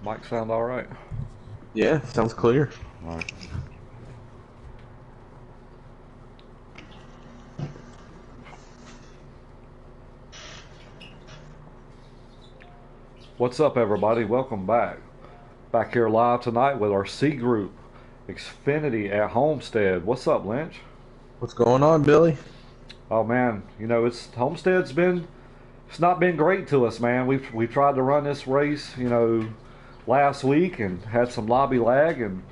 Mic sound all right? Yeah, sounds clear. All right. What's up, everybody? Welcome back. Back here live tonight with our C group, Xfinity at Homestead. What's up, Lynch? What's going on, Billy? Oh man, it's Homestead's been it's not been great to us, man. We tried to run this race, last week and had some lobby lag, and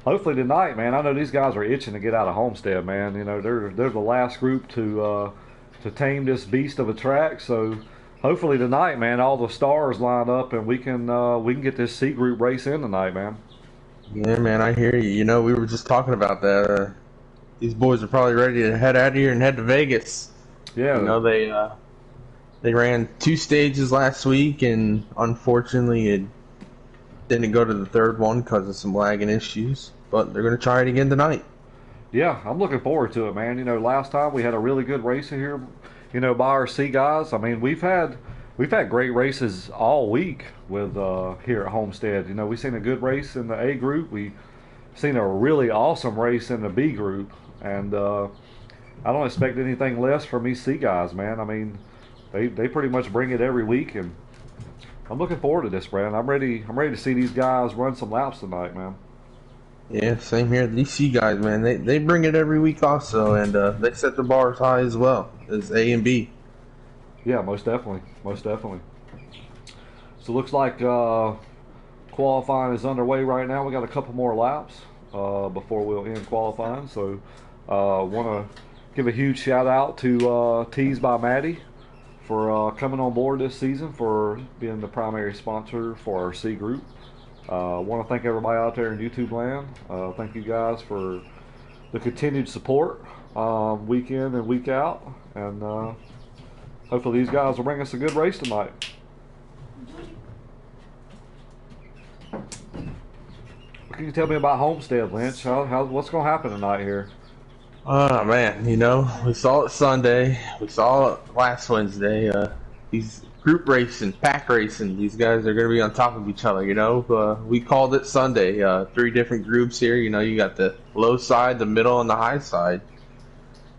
hopefully tonight, man. I know these guys are itching to get out of Homestead, man. They're the last group to tame this beast of a track. So hopefully tonight, man, all the stars line up and we can get this C group race in tonight, man. Yeah, man, I hear you. We were just talking about that. These boys are probably ready to head out of here and head to Vegas. Yeah, They ran 2 stages last week, and unfortunately, it didn't go to the third one because of some lagging issues. But they're going to try it again tonight. yeah, I'm looking forward to it, man. Last time we had a really good race in here, by our C guys. I mean, we've had great races all week with here at Homestead. We've seen a good race in the A group. We seen a really awesome race in the B group, and I don't expect anything less from these C guys, man. I mean, they pretty much bring it every week, and I'm looking forward to this, Brad. I'm ready to see these guys run some laps tonight, man. Yeah, same here. These C guys, man, they bring it every week also, and they set the bar as high as well as A and B. Yeah, most definitely, most definitely. So it looks like qualifying is underway right now. We got a couple more laps before we'll end qualifying. So want to give a huge shout out to Tees by Maddie for coming on board this season, for being the primary sponsor for our C group. Want to thank everybody out there in YouTube land. Thank you guys for the continued support week in and week out, and hopefully these guys will bring us a good race tonight. What can you tell me about Homestead, Lynch? What's going to happen tonight here? Oh man, we saw it Sunday, we saw it last Wednesday. These group racing, pack racing, these guys are going to be on top of each other. We called it Sunday. 3 different groups here. You got the low side, the middle, and the high side.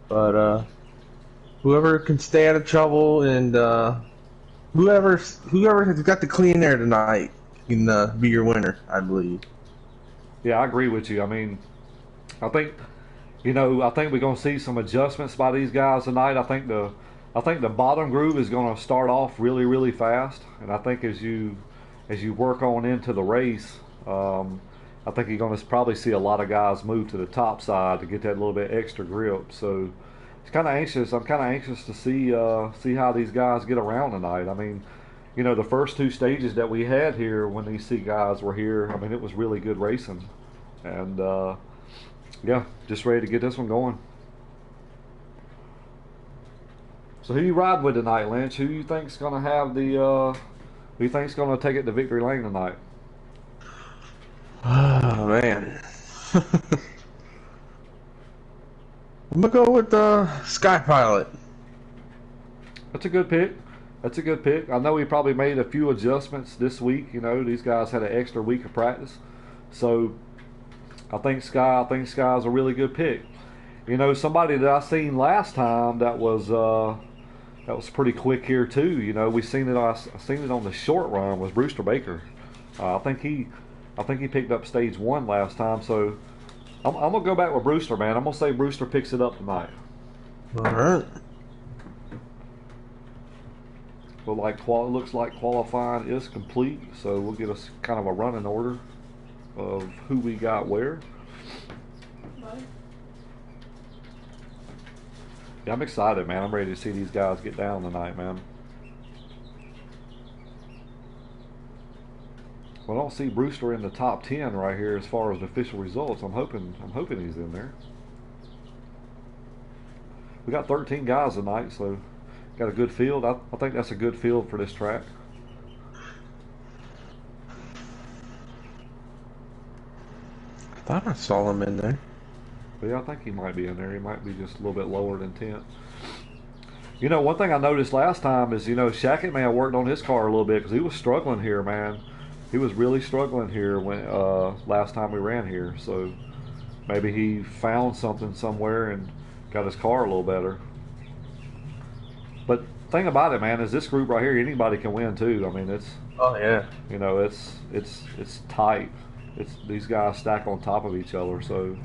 But whoever can stay out of trouble, and whoever has got the clean air tonight can be your winner, I believe. Yeah, I agree with you. I mean, I think I think we're going to see some adjustments by these guys tonight. I think the bottom group is going to start off really, really fast, and I think as you work on into the race, I think you're going to probably see a lot of guys move to the top side to get that little bit extra grip. So it's kind of anxious. I'm kind of anxious to see how these guys get around tonight. I mean, the first 2 stages that we had here when these C guys were here, I mean, it was really good racing, and yeah, just ready to get this one going. So who you riding with tonight, Lynch? Who you think's gonna have who you think's gonna take it to victory lane tonight? Oh man, I'm gonna go with Sky Pilot. That's a good pick. That's a good pick. I know he probably made a few adjustments this week. These guys had an extra week of practice, so I think Sky's a really good pick. Somebody that I seen last time that was pretty quick here too. We seen it. I seen it on the short run was Brewster Baker. I think he picked up stage 1 last time. So I'm gonna go back with Brewster, man. I'm gonna say Brewster picks it up tonight. All right. But looks like qualifying is complete, so we'll get us kind of a running order of who we got where. Yeah, I'm excited, man. I'm ready to see these guys get down tonight, man. Well, I don't see Brewster in the top 10 right here as far as the official results. I'm hoping he's in there. We got 13 guys tonight, so got a good field. I think that's a good field for this track. I thought I saw him in there. But yeah, I think he might be in there. He might be just a little bit lower than 10. One thing I noticed last time is, Shackett, man, worked on his car a little bit because he was struggling here, man. He was really struggling here when last time we ran here. So maybe he found something somewhere and got his car a little better. But thing about it, man, is this group right here, anybody can win too. I mean, it's Oh yeah. it's tight. It's these guys stack on top of each other. So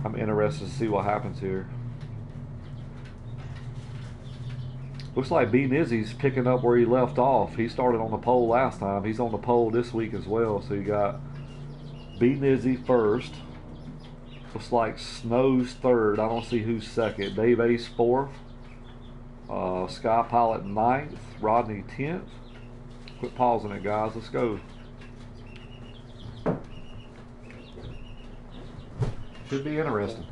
I'm interested to see what happens here. Looks like B Nizzy's picking up where he left off. He started on the pole last time. He's on the pole this week as well. So you got B Nizzy first. Looks like Snow's third. I don't see who's second. Dave Ace fourth. Sky Pilot ninth. Rodney 10th. Quit pausing it, guys. Let's go. Should be interesting.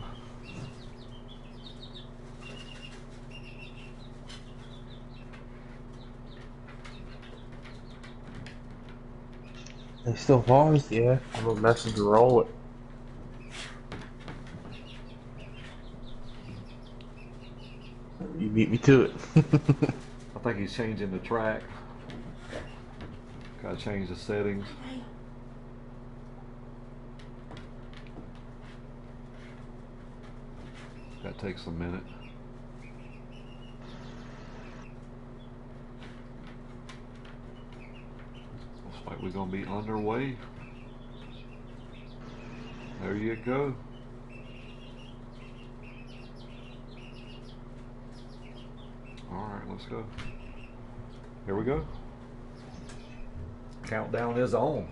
They still paused? Yeah. I'm gonna message and roll it. You beat me to it. I think he's changing the track. Gotta change the settings. That takes a minute. Looks like we're gonna be underway. There you go. Alright, let's go. Here we go. Countdown is on.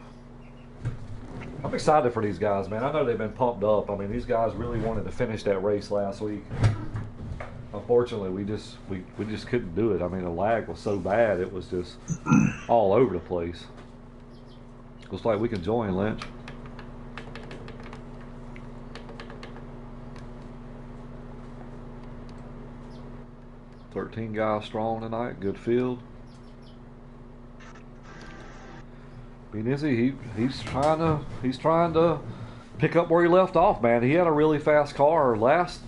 I'm excited for these guys, man. I know they've been pumped up. I mean, these guys really wanted to finish that race last week. Unfortunately, we just couldn't do it. I mean, the lag was so bad, it was just all over the place. Looks like we can join, Lynch. $13 guys strong tonight. Good field. Benizzi, he's trying to pick up where he left off, man. He had a really fast car last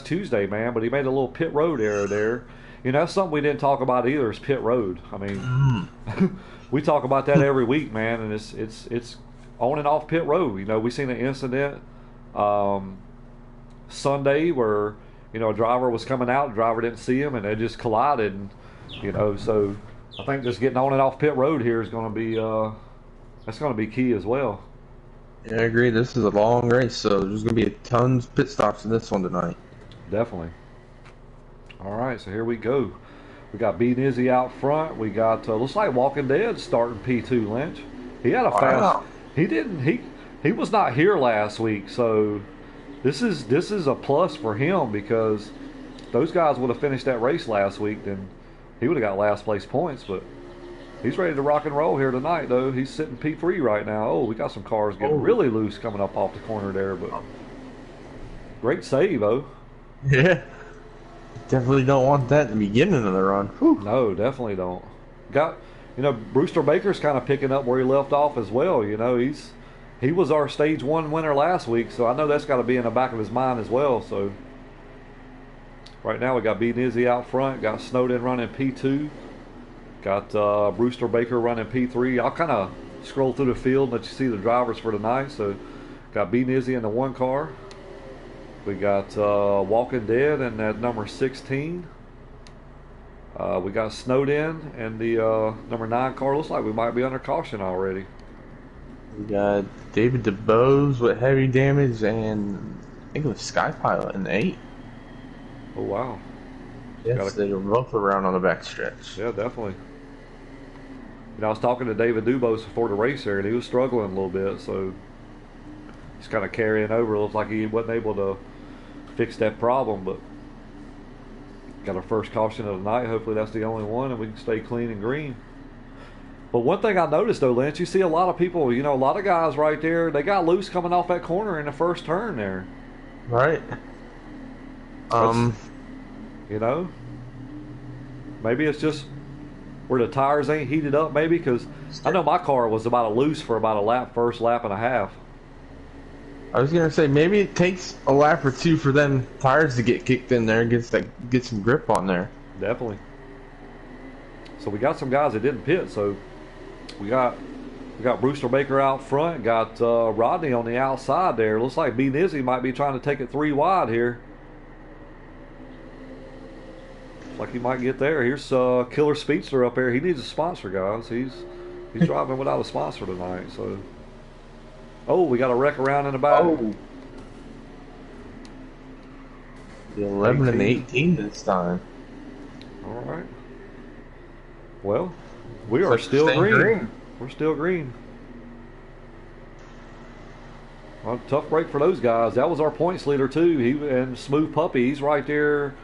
Tuesday, man, but he made a little pit road error there. You know, that's something we didn't talk about either, is pit road. I mean, we talk about that every week, man, and it's on and off pit road. You know, we seen an incident Sunday where, you know, a driver was coming out, the driver didn't see him, and they just collided. And, you know, so I think just getting on and off pit road here is going to be that's going to be key as well. Yeah, I agree. This is a long race, so there's going to be tons of pit stops in this one tonight. Definitely. All right, so here we go. We got B Nizzy out front. We got looks like Walking Dead starting P2. Lynch. He had a fast. Wow. He was not here last week, so this is a plus for him, because those guys would have finished that race last week, then he would have got last place points. But he's ready to rock and roll here tonight, though. He's sitting P3 right now. Oh, we got some cars getting really loose coming up off the corner there, but great save, though. Yeah. Definitely don't want that in the beginning of the run. Whew. No, definitely don't. You know, Brewster Baker's kind of picking up where he left off as well. You know, he was our stage 1 winner last week, so I know that's got to be in the back of his mind as well. So right now we got B Nizzy out front, got Snowden running P2, got Brewster Baker running P3. I'll kind of scroll through the field and let you see the drivers for tonight. So got B Nizzy in the 1 car. We got Walking Dead in that number 16. We got Snowden in the number 9 car. Looks like we might be under caution already. We got David DeBose with heavy damage, and I think it was Sky Pilot in 8. Oh, wow. Yes, they were both around on the backstretch. Yeah, definitely. You know, I was talking to David Dubose before the race there, and he was struggling a little bit, so he's kind of carrying over. It looks like he wasn't able to fix that problem, but got our first caution of the night. Hopefully that's the only one, and we can stay clean and green. But one thing I noticed, though, Lynch, you see a lot of people, you know, a lot of guys right there, they got loose coming off that corner in the first turn there. Right. You know, maybe it's just where the tires ain't heated up, maybe, because I know my car was about a loose for about a first lap and a half. I was gonna say maybe it takes a lap or two for them tires to get kicked in there and get some grip on there. Definitely. So we got some guys that didn't pit, so We got Brewster Baker out front. Got Rodney on the outside there. Looks like B Nizzy might be trying to take it 3 wide here. Looks like he might get there. Here's Killer Speedster up there. He needs a sponsor, guys. He's driving without a sponsor tonight. So, oh, we got a wreck around in the back. Oh. The 11 and the 18 this time. All right. Well, we are still green. We're still green. Well, tough break for those guys. That was our points leader too. He and Smooth Puppy. He's right there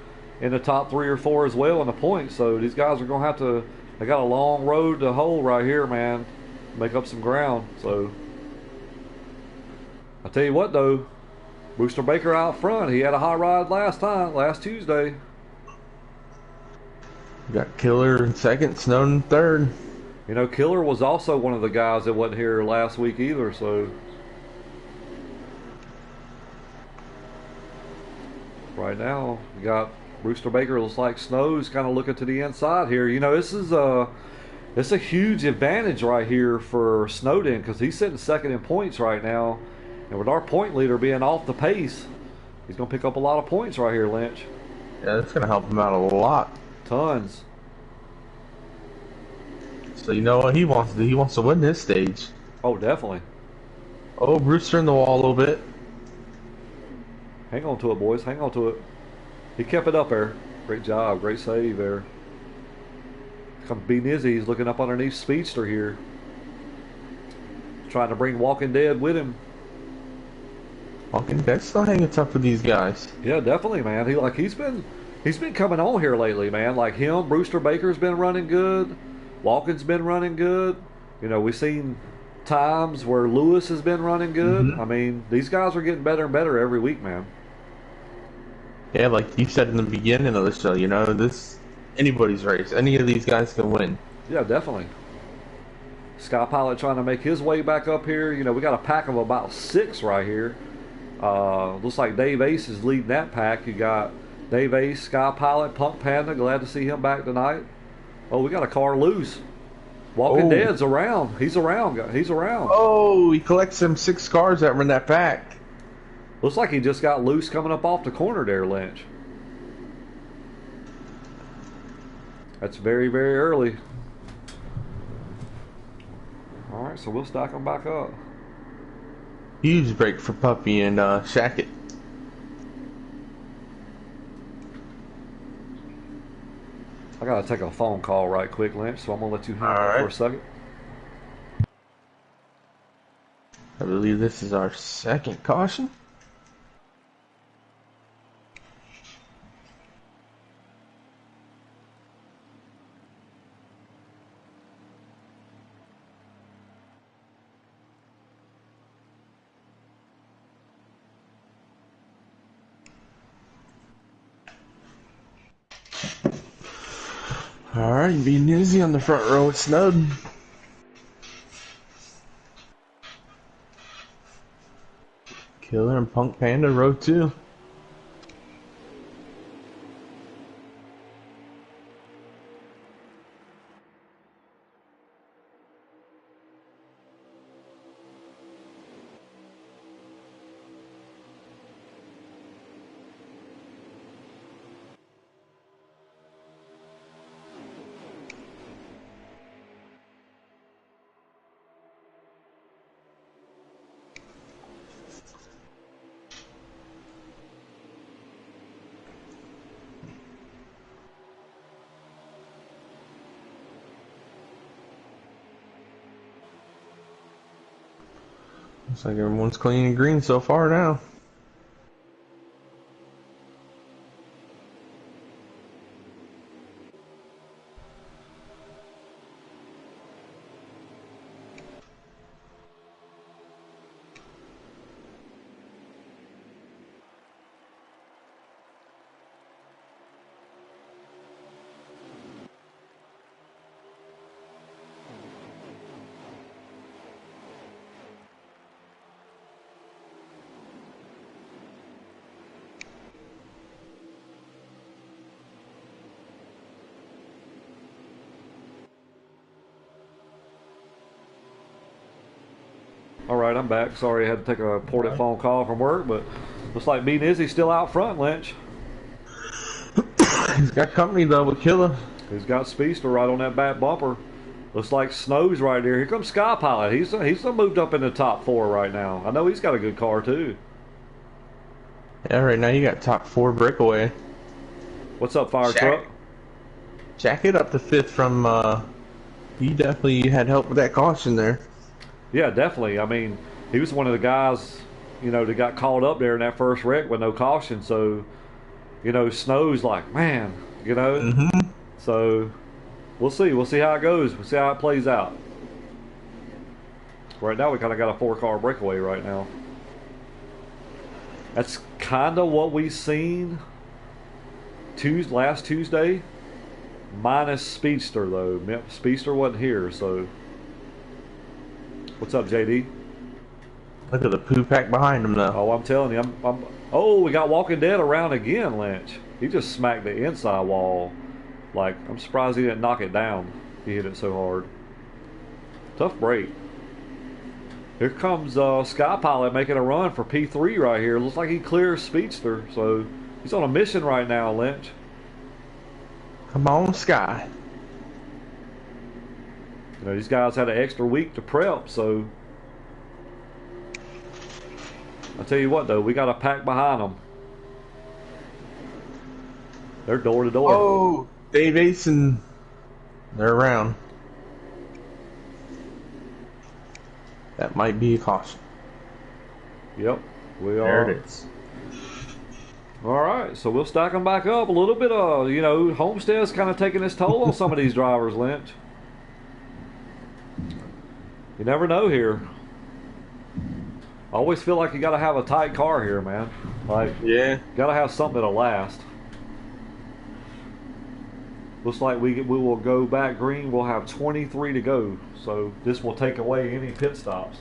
in the top 3 or 4 as well in the points. So these guys are gonna have to. They got a long road to hoe right here, man. Make up some ground. So I tell you what though, Brewster Baker out front. He had a hot ride last Tuesday. Got Killer in second, Snowden in third. You know, Killer was also one of the guys that wasn't here last week either, so. Right now, we got Brewster Baker. Looks like Snow's kind of looking to the inside here. You know, it's a huge advantage right here for Snowden because he's sitting second in points right now. And with our point leader being off the pace, he's going to pick up a lot of points right here, Lynch. Yeah, that's going to help him out a lot. Tons. So you know what he wants to do? He wants to win this stage. Oh, definitely. Oh, Brewster in the wall a little bit. Hang on to it, boys. Hang on to it. He kept it up there. Great job. Great save there. Comes B Nizzy. He's looking up underneath Speedster here. Trying to bring Walking Dead with him. Walking Dead's still hanging tough with these guys. Yeah, definitely, man. He's been coming on here lately, man. Like him, Brewster Baker's been running good. Walken's been running good. You know, we've seen times where Lewis has been running good. Mm-hmm. I mean, these guys are getting better and better every week, man. Yeah, like you said in the beginning of the show, you know, this anybody's race. Any of these guys can win. Yeah, definitely. Sky Pilot trying to make his way back up here. You know, we got a pack of about 6 right here. Looks like Dave Ace is leading that pack. You got Dave Ace, Sky Pilot, Punk Panda. Glad to see him back tonight. Oh, we got a car loose. Walking Dead's around. He's around. He's around. Oh, he collects them 6 cars that were in that pack. Looks like he just got loose coming up off the corner there, Lynch. That's very, very early. All right, so we'll stack them back up. Huge break for Puppy and Shackett. I got to take a phone call right quick, Lynch, so I'm going to let you hang on for a second. I believe this is our second caution. Alright, be Nizzy on the front row with Snowden. Killer and Punk Panda row 2. Looks like everyone's clean and green so far now. All right, I'm back. Sorry, I had to take a important phone call from work, but looks like B Nizzy's still out front, Lynch. He's got company though with Killer. He's got Speedster right on that back bumper. Looks like Snow's right there. Here comes Sky Pilot. He's moved up in the top 4 right now. I know he's got a good car too. Yeah, right now you got top 4 breakaway. What's up, Fire Truck? Jacket up to 5th from. You definitely had help with that caution there. Yeah, definitely. I mean, he was one of the guys, that got caught up there in that first wreck with no caution. So, Snow's like, man, Mm-hmm. So, we'll see. We'll see how it goes. We'll see how it plays out. Right now, we kind of got a 4-car breakaway right now. That's kind of what we seen last Tuesday, minus Speedster, though. Speedster wasn't here, so... What's up, JD? Look at the poo pack behind him, though. Oh, I'm telling you. Oh, we got Walking Dead around again, Lynch. He just smacked the inside wall. Like, I'm surprised he didn't knock it down. He hit it so hard. Tough break. Here comes Sky Pilot making a run for P3 right here. Looks like he clears Speedster, so he's on a mission right now, Lynch. Come on, Sky. These guys had an extra week to prep, so I'll tell you what, though, we got a pack behind them. They're door to door. Oh, Dave Ace and they're around. That might be a caution. Yep, we are. There it is. All right, so we'll stack them back up. A little bit of, Homestead's kind of taking its toll on some of these drivers, Lynch. You never know here. I always feel like you got to have a tight car here, man. Like, yeah, got to have something that'll last. Looks like we will go back green. We'll have 23 to go, so this will take away any pit stops.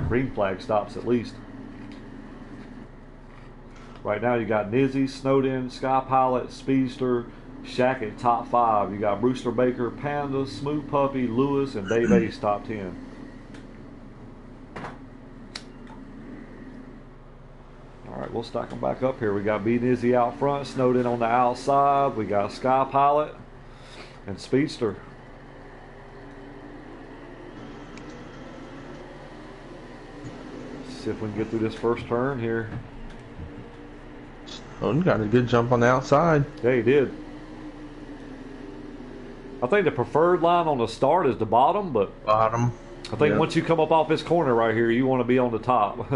Green flag stops at least. Right now you got Nizzy, Snowden, Sky Pilot, Speedster, Shackett top 5. You got Brewster Baker, Panda, Smooth Puppy, Lewis, and Dave Ace top 10. All right, we'll stack them back up here. We got B Nizzy out front, Snowden on the outside. We got Sky Pilot and Speedster. Let's see if we can get through this first turn here. Snowden got a good jump on the outside. Yeah, he did. I think the preferred line on the start is the bottom, but Bottom. I think once you come up off this corner right here, you want to be on the top.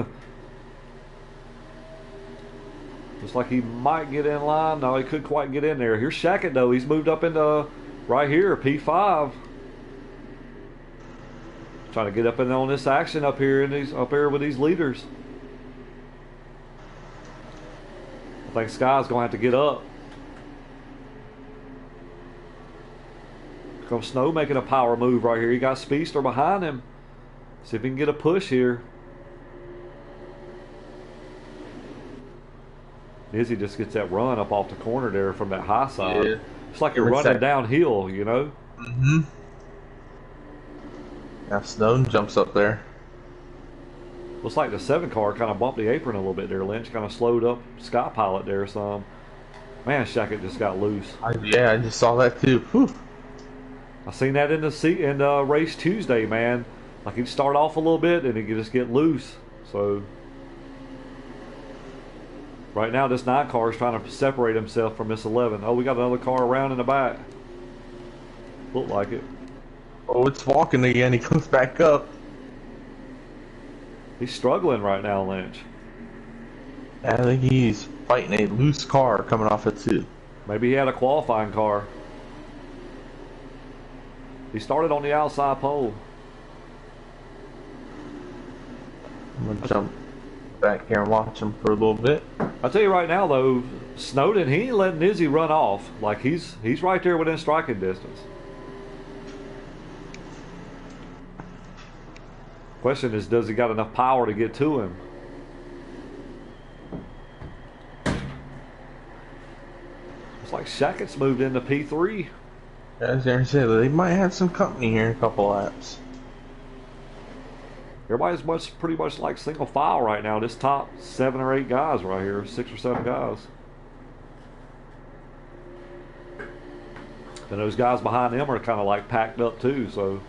Looks like he might get in line. No, he couldn't quite get in there. Here's Shackett, though. He's moved up into right here, P5. Trying to get up in on this action up here with these leaders. I think Sky's going to have to get up. Comes Snow making a power move right here. He got Speedster behind him. See if he can get a push here. Nizzy just gets that run up off the corner there from that high side. Yeah. It's like you're running downhill, Mm-hmm. Now Snowden jumps up there. Looks like the 7 car kind of bumped the apron a little bit there, Lynch. Kind of slowed up Sky Pilot there some. Man, Shackett just got loose. I just saw that too. Whew. I seen that in the race Tuesday, man. Like he'd start off a little bit and he'd just get loose. So right now this 9 car is trying to separate himself from this 11. Oh, we got another car around in the back. Look like it. Oh, it's walking again. He comes back up. He's struggling right now, Lynch. I think he's fighting a loose car coming off it too. Maybe he had a qualifying car. He started on the outside pole. I'm going to jump back here and watch him for a little bit. I'll tell you right now, though, Snowden, he ain't letting Nizzy run off. Like, he's right there within striking distance. Question is, does he got enough power to get to him? It's like Shackett's moved into P3. As I said, they might have some company here in a couple laps. Everybody's pretty much like single file right now. This top 7 or 8 guys right here, 6 or 7 guys. And those guys behind them are kind of like packed up too. So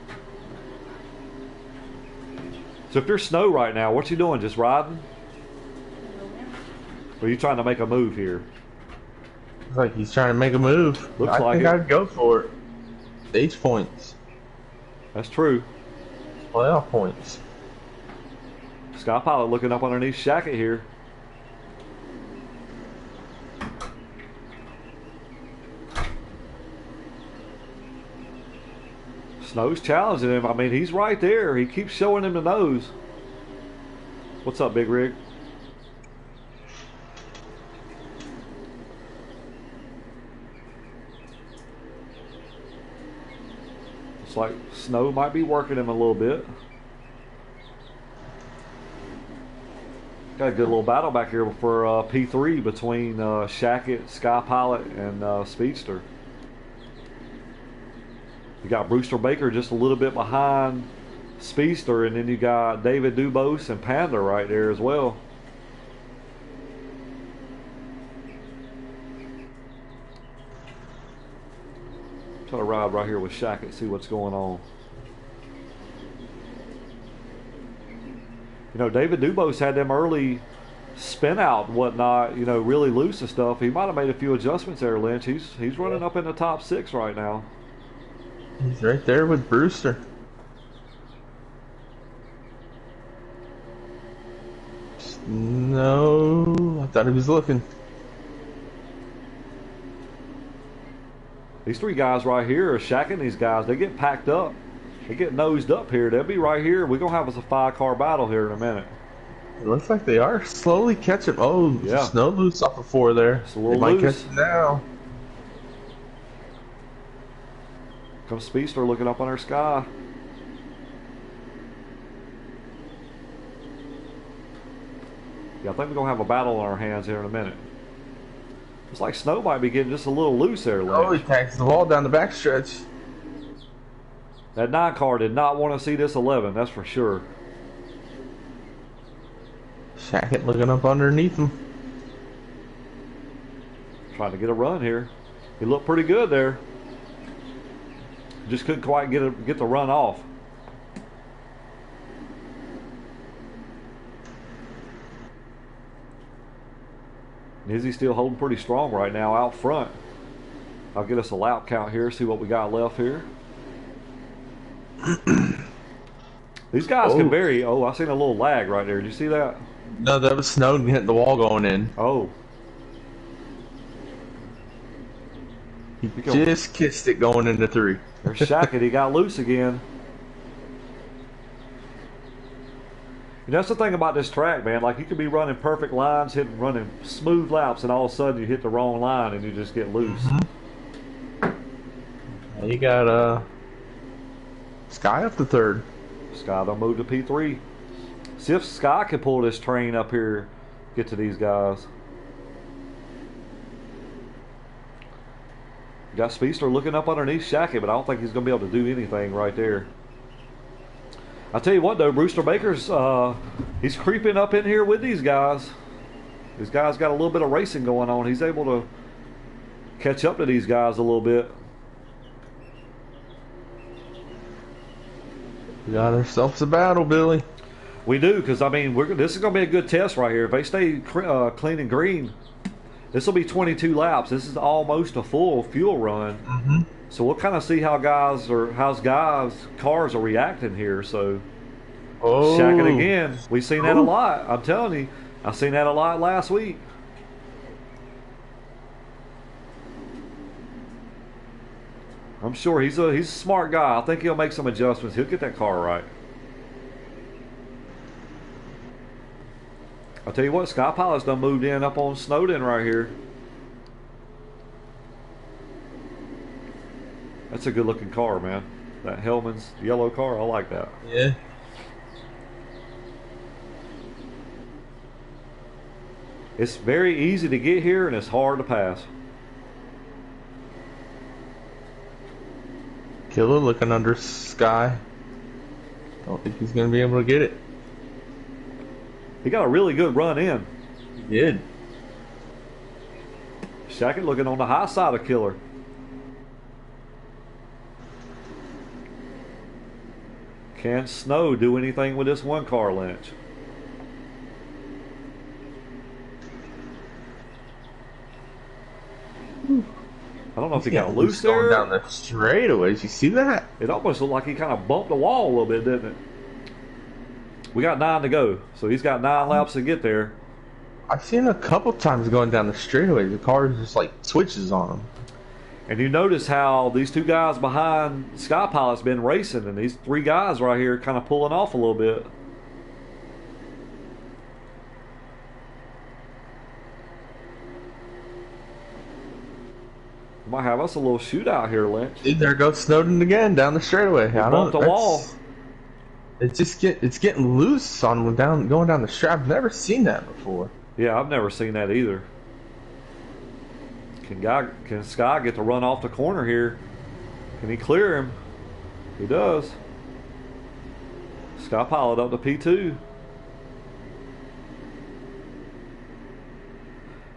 if you're Snow right now, what you doing? Just riding? Or are you trying to make a move here? Looks like he's trying to make a move. Looks I like think it. I'd go for it. Stage points. That's true. Playoff points. Sky Pilot looking up underneath Shackett here. Snow's challenging him. I mean, he's right there. He keeps showing him the nose. What's up, Big Rig? Looks like Snow might be working him a little bit. Got a good little battle back here for P3 between Shackett, Sky Pilot, and Speedster. You got Brewster Baker just a little bit behind Speedster, and then you got David Dubose and Panda right there as well. Try to ride right here with Shackett, see what's going on. You know, David Dubose had them early spin out and whatnot, you know, really loose and stuff. He might have made a few adjustments there, Lynch. He's running up in the top 6 right now. He's right there with Brewster. No, I thought he was looking. These 3 guys right here are shacking these guys. They get packed up. They get nosed up here. They'll be right here. We're going to have us a 5-car battle here in a minute. It looks like they are slowly catching. Oh, yeah. Snow loose off of 4 there. It's a little they might loose. catch it now. Comes Speedster looking up on her Sky. Yeah, I think we're going to have a battle on our hands here in a minute. It's like Snow might be getting just a little loose there, Lynch. Oh, he tags the ball down the backstretch. That 9 car did not want to see this 11, that's for sure. Shackett looking up underneath him. Trying to get a run here. He looked pretty good there. Just couldn't quite get the run off. Izzy's still holding pretty strong right now out front. I'll get us a lap count here, see what we got left here. These guys can vary. Oh, I seen a little lag right there. Did you see that? No, that was Snowden hitting the wall going in. Oh. He just kissed it going into 3. There's Shackett. He got loose again. And that's the thing about this track, man. Like, you could be running perfect lines, running smooth laps, and all of a sudden you hit the wrong line and you just get loose. Mm-hmm. You got Sky up to 3rd. Sky don't move to P3. See if Sky can pull this train up here, get to these guys. You got Speedster looking up underneath Shackett, but I don't think he's going to be able to do anything right there. I tell you what, though, Brewster Baker's he's creeping up in here with these guys. These guys got a little bit of racing going on. He's able to catch up to these guys a little bit. We got ourselves a battle, Billy. We do, because, I mean, this is going to be a good test right here. If they stay clean and green, this will be 22 laps. This is almost a full fuel run. Mm-hmm. So we'll kind of see how guys' cars are reacting here. So, Shackett again. We've seen that a lot. I'm telling you, I've seen that a lot last week. I'm sure he's a smart guy. I think he'll make some adjustments. He'll get that car right. I'll tell you what, Sky Pilot's done moved in up on Snowden right here. That's a good looking car, man. That Hellman's yellow car, I like that. Yeah. It's very easy to get here and it's hard to pass. Killer looking under Sky. Don't think he's going to be able to get it. He got a really good run in. He did. Shackett looking on the high side of Killer. Can Snow do anything with this one car, Lynch? I don't know if he got loose there. Going down the straightaways. You see that? It almost looked like he kind of bumped the wall a little bit, didn't it? We got 9 to go, so he's got 9 laps to get there. I've seen a couple times going down the straightaway. The car just like switches on him. And you notice how these 2 guys behind Sky Pilot's been racing, and these 3 guys right here kind of pulling off a little bit. Might have us a little shootout here, Lynch. Dude, there goes Snowden again down the straightaway. He bumped the wall. It's getting loose on going down the strap. I've never seen that before. Yeah, I've never seen that either. Can Sky get to run off the corner here? Can he clear him? He does. Sky Pilot up to P2.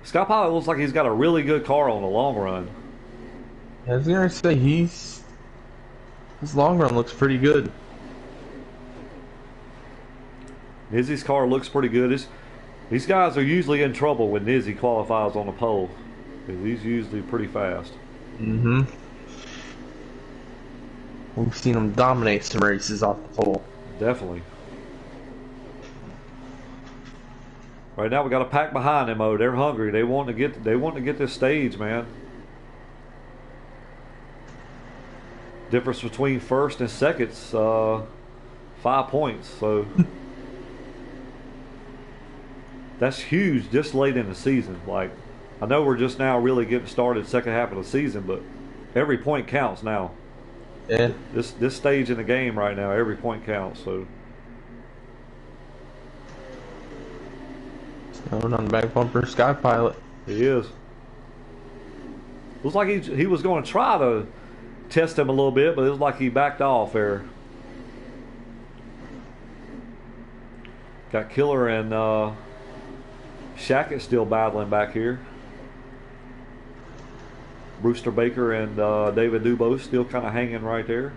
Sky Pilot looks like he's got a really good car on the long run. I was gonna say his long run looks pretty good. Nizzy's car looks pretty good. These guys are usually in trouble when Nizzy qualifies on the pole, because he's usually pretty fast. Mm-hmm. We've seen him dominate some races off the pole. Definitely. Right now we got a pack behind them. Oh, they're hungry. They want to get this stage, man. Difference between first and second's 5 points. So that's huge just late in the season. Like, I know we're just now really getting started second half of the season, but every point counts now. Yeah. This stage in the game right now, every point counts. So Snowden on the back bumper, Sky Pilot. he is. Looks like he was going to try to test him a little bit, but it was like he backed off there. Got Killer and Shackett still battling back here. Brewster Baker and David Dubose still kind of hanging right there.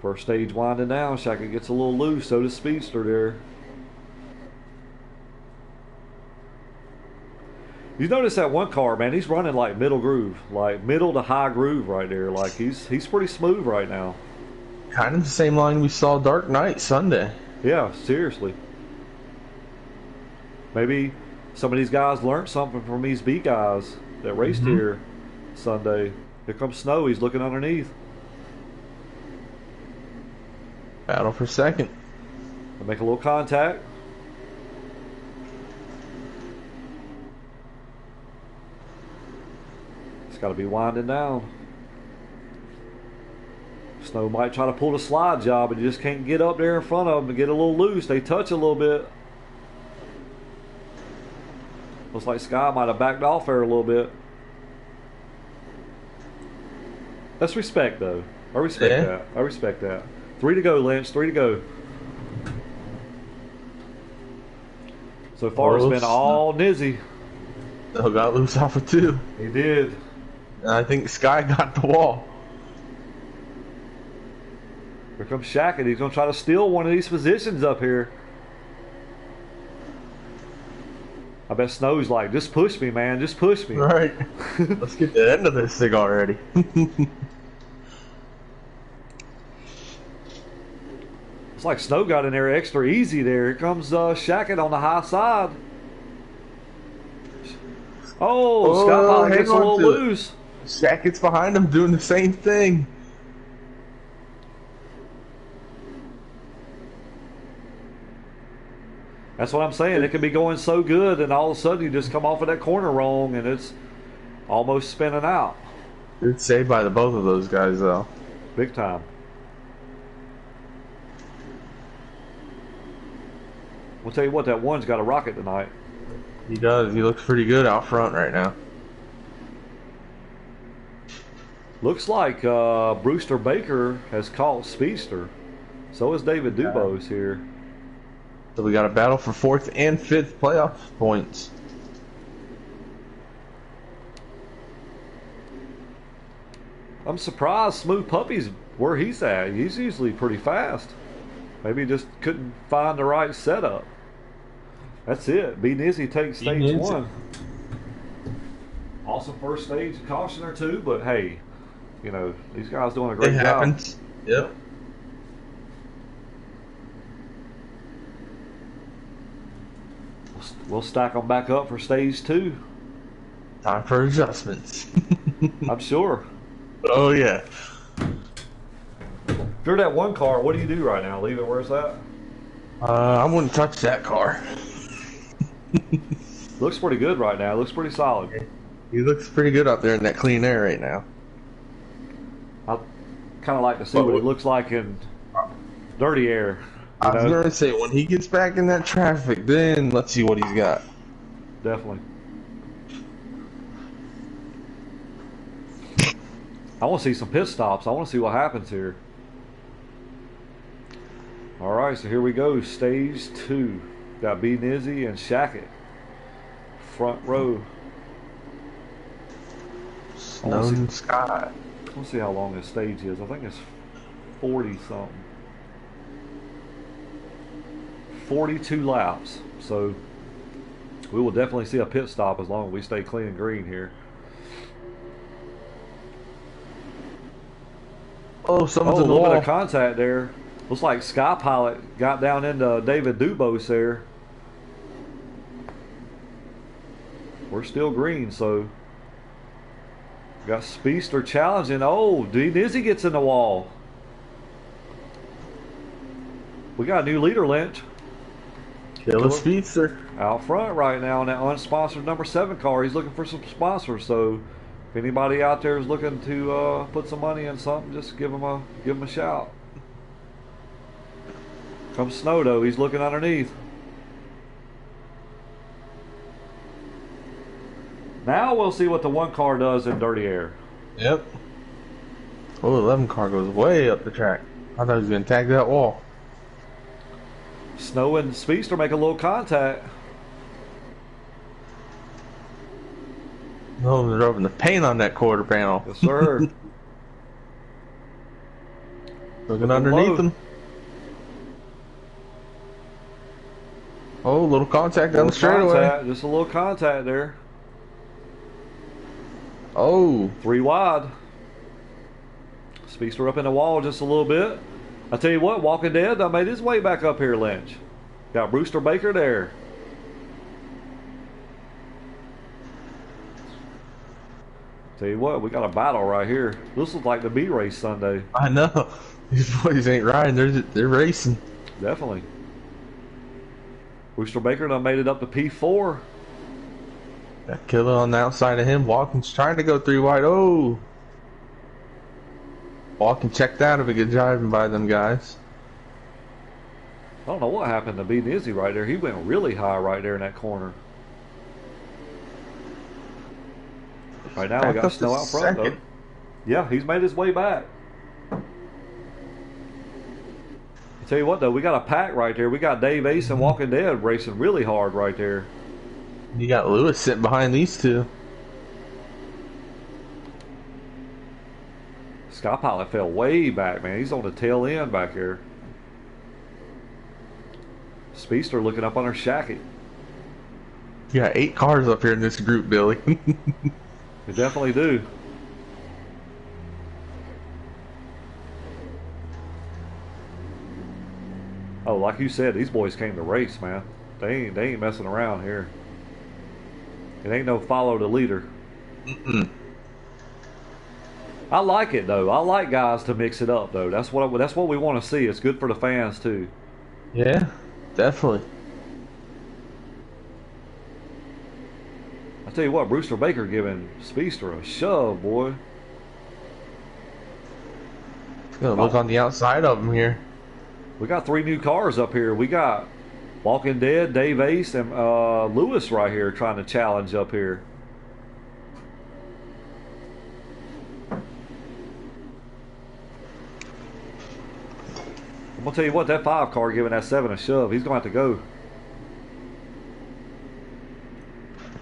First stage winding down. Shackett gets a little loose, so does Speedster there. You notice that one car, man, he's running like middle groove, like middle to high groove right there. Like he's pretty smooth right now. Kind of the same line we saw Dark Knight Sunday. Yeah, seriously. Maybe some of these guys learned something from these B guys that raced here Sunday. Here comes Snow. He's looking underneath. Battle for second. They make a little contact. It's got to be winding down. Snow might try to pull the slide job, but you just can't get up there in front of them and get a little loose. They touch a little bit. Looks like Sky might have backed off there a little bit. That's respect, though. I respect that. I respect that. 3 to go, Lynch. 3 to go. So far, it's been all Nizzy. Still got loose off of 2. He did. And I think Sky got the wall. Here comes Shackett. He's going to try to steal one of these positions up here. I bet Snow's like, just push me, man. Just push me. Right. Let's get to the end of this thing already. It's like Snow got in there extra easy there. Here comes Shackett on the high side. Oh, Sky Pilot gets a little loose. Shackett's behind him doing the same thing. That's what I'm saying. It can be going so good, and all of a sudden you just come off of that corner wrong, and it's almost spinning out. Good save by the both of those guys, though. Big time. I'll tell you what, that one's got a rocket tonight. He does. He looks pretty good out front right now. Looks like Brewster Baker has caught Speedster. So is David Dubose here. So we got a battle for 4th and 5th playoff points. I'm surprised Smooth Puppy's where he's at. He's usually pretty fast. Maybe he just couldn't find the right setup. That's it. B Nizzy takes stage 1. Awesome first stage caution or two, but hey, you know, these guys doing a great job. It happens. Yep. We'll stack them back up for stage 2. Time for adjustments. I'm sure. Oh, yeah. If you're that one car, what do you do right now? Leave it where it's at? I wouldn't touch that car. Looks pretty good right now. Looks pretty solid. He looks pretty good out there in that clean air right now. I kind of like to see what it looks like in dirty air. I was going to say, when he gets back in that traffic, then let's see what he's got. Definitely. I want to see some pit stops. I want to see what happens here. All right, so here we go. Stage 2. Got B Nizzy and Shackett. Front row. Snow and sky. Let's see how long this stage is. I think it's 40 something. 42 laps. So we will definitely see a pit stop as long as we stay clean and green here. Oh, someone's in the little wall. bit of contact there. Looks like Sky Pilot got down into David Dubose there. We're still green, so got Speedster challenging. Oh, D Nizzy gets in the wall. We got a new leader, Lynch. Killer Speedster. Out front right now in that unsponsored number 7 car. He's looking for some sponsors, so if anybody out there is looking to put some money in something, just give him a shout. Comes Snow though, he's looking underneath. Now we'll see what the 1 car does in dirty air. Yep. Oh, 11 car goes way up the track. I thought he was going to tag that wall. Snow and Speedster make a little contact. Oh, they're rubbing the paint on that quarter panel. Yes, sir. Looking underneath low. them. Oh, little contact down the straightaway. Just a little contact there. Oh. 3 wide. Speedster up in the wall just a little bit. I tell you what, Walking Dead done made his way back up here, Lynch. Got Brewster Baker there. Tell you what, we got a battle right here. This looks like the B race Sunday. I know. These boys ain't riding. They're racing. Definitely. Brewster Baker done made it up to P4. Got Killer on the outside of him. Walken's trying to go 3 wide. Oh. Walken checked out of a good driving by them guys. I don't know what happened to B Nizzy right there. He went really high right there in that corner. Right now we got Snow out front though. Yeah, he's made his way back. I tell you what though, we got a pack right there. We got Dave Ace and Walking Dead racing really hard right there. You got Lewis sitting behind these two. Sky Pilot fell way back, man. He's on the tail end back here. Speedster looking up on her Shackett. You got 8 cars up here in this group, Billy. They definitely do. Oh, like you said, these boys came to race, man. They ain't messing around here. It ain't no follow the leader. I like it though. I like guys to mix it up though. That's what we want to see. It's good for the fans too. Yeah, definitely. I tell you what, Brewster Baker giving Speedster a shove, boy. Gonna look on the outside of him here. We got 3 new cars up here. We got Walking Dead, Dave Ace, and Lewis right here trying to challenge up here. gonna tell you what, that 5 car giving that 7 a shove. He's gonna have to go.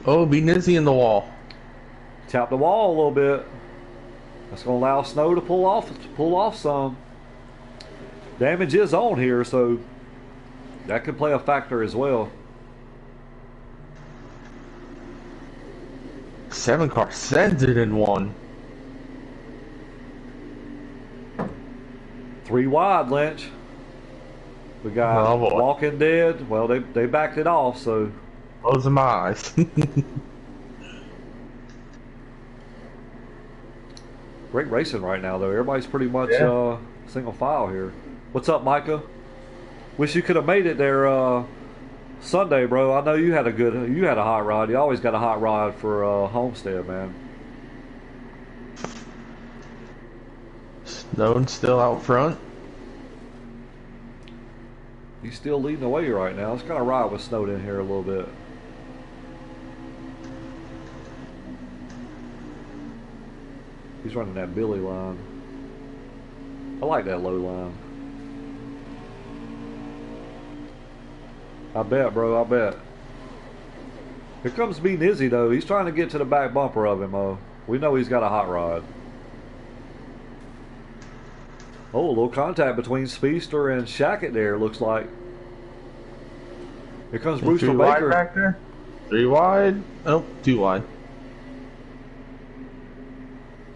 Oh, be Nizzy in the wall. Tap the wall a little bit. That's gonna allow snow to pull off some. Damage is on here, so that could play a factor as well. 7 car sends it in one. 3 wide, Lynch. We got Walking Dead. Well, they backed it off, so. Closing my eyes. Great racing right now, though. Everybody's pretty much single file here. What's up, Micah? Wish you could have made it there Sunday, bro. I know you had a hot rod. You always got a hot rod for Homestead, man. Snowden still out front. He's still leading the way right now. Let's kind of ride with Snowden here a little bit. He's running that Billy line. I like that low line. I bet, bro. I bet. Here comes B Nizzy, though. He's trying to get to the back bumper of him. We know he's got a hot rod. Oh, a little contact between Speedster and Shackett there, looks like. Here comes Brewster Baker. Wide back there. 3 wide. Oh, 2 wide.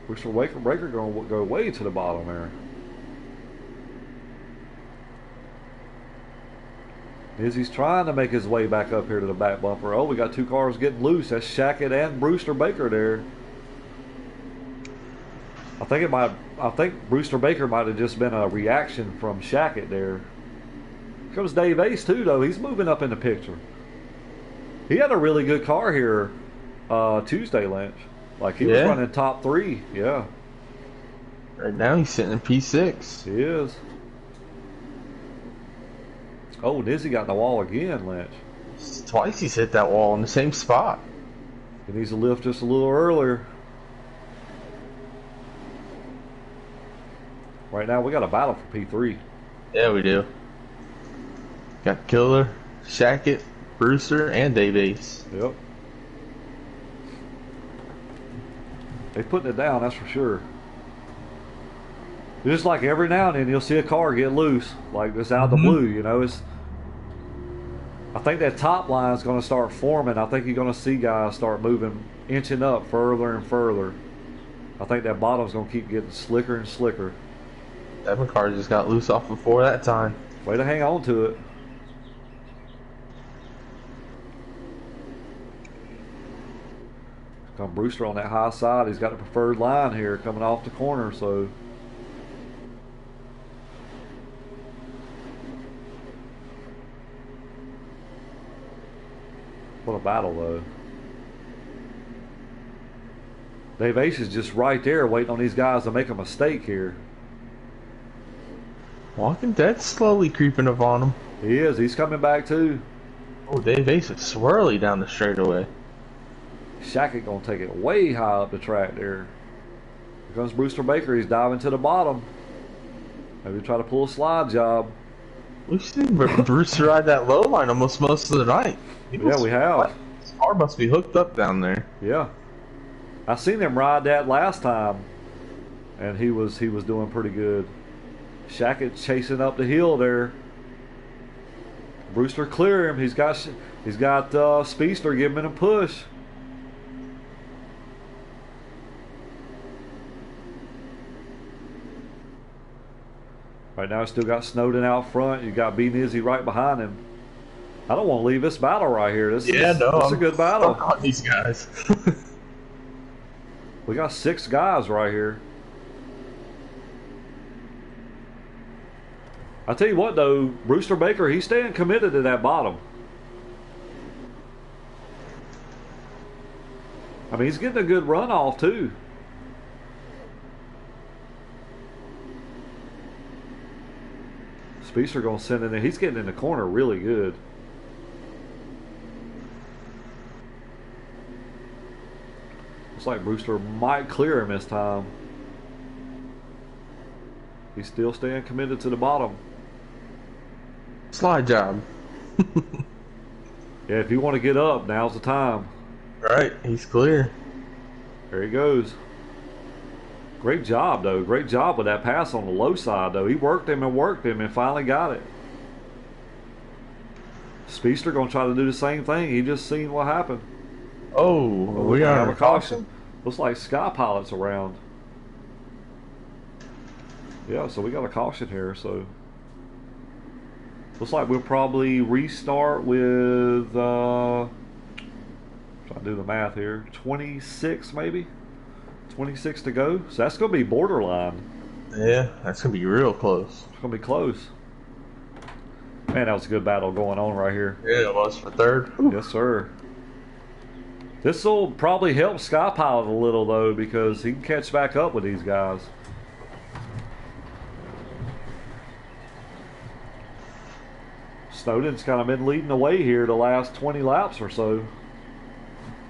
Brewster Baker going to go way to the bottom there. Izzy's trying to make his way back up here to the back bumper. Oh, we got 2 cars getting loose. That's Shackett and Brewster Baker there. I think Brewster Baker might have just been a reaction from Shackett there. Here comes Dave Ace too, though. He's moving up in the picture. He had a really good car here Tuesday, Lynch. Like he was running top 3. Yeah. Right now he's sitting in P6. He is. Oh, Nizzy got in the wall again, Lynch. Twice he's hit that wall in the same spot. He needs to lift just a little earlier. Right now, we got a battle for P3. Yeah, we do. Got Killer, Shackett, Brewster, and Dave Ace. Yep. They're putting it down, that's for sure. Just like every now and then, you'll see a car get loose, like this out of the blue. You know, I think that top line is going to start forming. I think you're going to see guys start moving, inching up further and further. I think that bottom's going to keep getting slicker and slicker. 7 car just got loose off before that time. Way to hang on to it. Come Brewster on that high side. He's got the preferred line here coming off the corner, so. What a battle, though. Dave Ace is just right there waiting on these guys to make a mistake here. Walking Dead slowly creeping up on him. He is. He's coming back, too. Oh, Dave Ace is swirly down the straightaway. Shackett going to take it way high up the track there. Here comes Brewster Baker. He's diving to the bottom. Maybe try to pull a slide job. We've seen Brewster ride that low line almost most of the night. Yeah, we have. His car must be hooked up down there. Yeah. I seen him ride that last time, and he was doing pretty good. Shackett chasing up the hill there. Brewster clear him. He's got Speedster giving him a push. Right now, still got Snowden out front. You got B Nizzy right behind him. I don't want to leave this battle right here. This is a good battle. Stuck on these guys. We got 6 guys right here. I tell you what, though, Brewster Baker, he's staying committed to that bottom. I mean, he's getting a good run off, too. Speedster going to send in there. He's getting in the corner really good. Looks like Brewster might clear him this time. He's still staying committed to the bottom. Slide job. Yeah, if you want to get up, now's the time. Right, he's clear. There he goes. Great job, though. Great job with that pass on the low side, though. He worked him and finally got it. Speedster going to try to do the same thing. He just seen what happened. Oh, we have are a caution. Looks like Sky Pilot's around. Yeah, so we got a caution here. So looks like we'll probably restart with trying to do the math here. 26 maybe. 26 to go. So that's going to be borderline. Yeah, that's going to be real close. It's going to be close. Man, that was a good battle going on right here. Yeah, it was for third. Yes, sir. This will probably help Sky Pilot a little, though, because he can catch back up with these guys. Snowden's kind of been leading the way here the last 20 laps or so.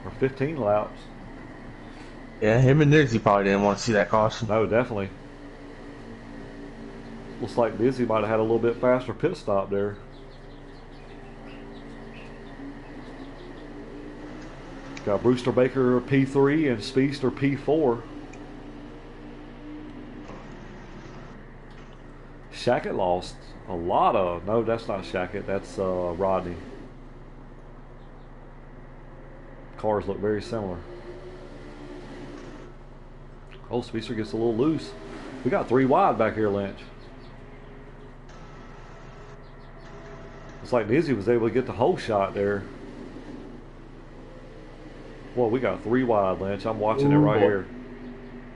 Or 15 laps. Yeah, him and Nizzy probably didn't want to see that caution. No, definitely. Looks like Dizzy might have had a little bit faster pit stop there. Got Brewster Baker P3 and Speedster P4. Shackett lost a lot of... No, that's not Shackett. That's Rodney. Cars look very similar. Oh, Speedster gets a little loose. We got 3 wide back here, Lynch. It's like Dizzy was able to get the whole shot there. Well, we got 3 wide, Lynch. I'm watching it right here.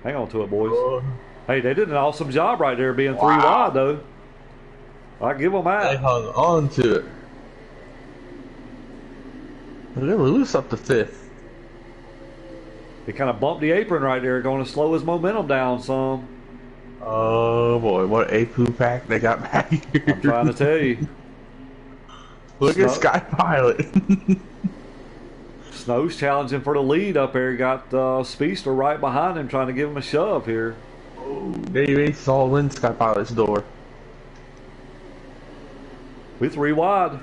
Hang on to it, boys. Hey, they did an awesome job right there being 3 wide, though. I give them that. They hung on to it. They're loose up to 5th. He kind of bumped the apron right there, going to slow his momentum down some. Oh boy, what a poo pack they got back here. I'm trying to tell you. Look at Sky Pilot. Snow's challenging for the lead up there. Got Speedster right behind him, trying to give him a shove here. Oh, Dave Ace all in Sky Pilot's door. We 3 wide.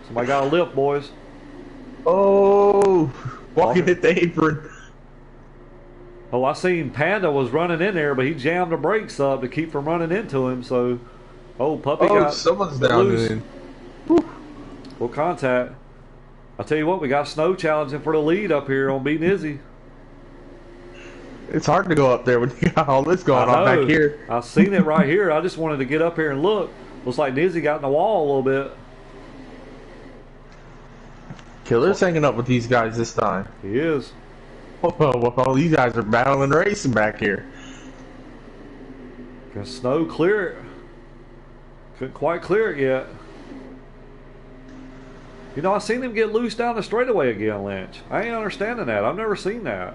Somebody got a lift, boys. Oh, walking at the apron. Oh, I seen Panda was running in there, but he jammed the brakes up to keep from running into him. So, Puppy got someone's down loose. in. Full contact. I'll tell you what, we got Snow challenging for the lead up here on Beating Izzy. It's hard to go up there when you got all this going on back here. I've seen it right here. I just wanted to get up here and look. Looks like Nizzy got in the wall a little bit. Killer's hanging up with these guys this time. He is. Well, all these guys are battling racing back here. Can Snow clear it? Couldn't quite clear it yet. You know, I seen him get loose down the straightaway again, Lynch. I ain't understanding that. I've never seen that.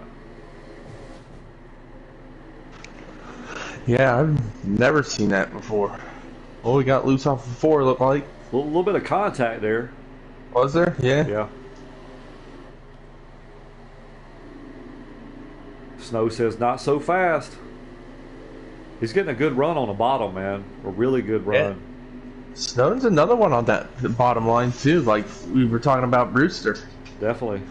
Yeah, I've never seen that before. Oh, we got loose off of 4, look like. A little bit of contact there. Was there? Yeah. Yeah. Snow says not so fast. He's getting a good run on the bottom, man. A really good run. Yeah. Snowden's another one on that bottom line too, like we were talking about Brewster. Definitely.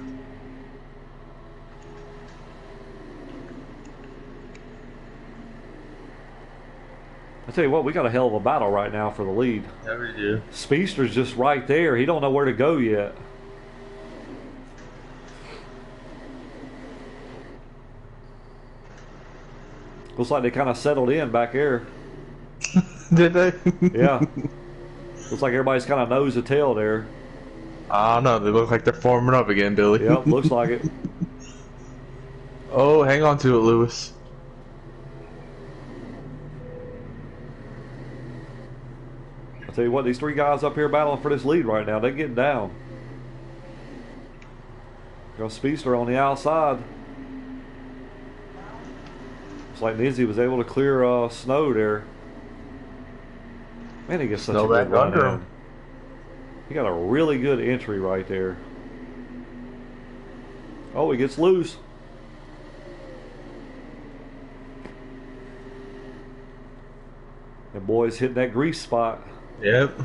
I tell you what, we got a hell of a battle right now for the lead. Yeah, we do. Speedster's just right there. He don't know where to go yet. Looks like they kind of settled in back there. Did they? Yeah. Looks like everybody's kind of nose to tail there. I don't know. They look like they're forming up again, Billy. Yep, looks like it. Oh, hang on to it, Lewis. I tell you what, these 3 guys up here battling for this lead right now, they're getting down. Got Speedster on the outside. Looks like Nizzy was able to clear Snow there. Man, he gets such a good run in. He got a really good entry right there. Oh, he gets loose. And boys hitting that grease spot. Yep.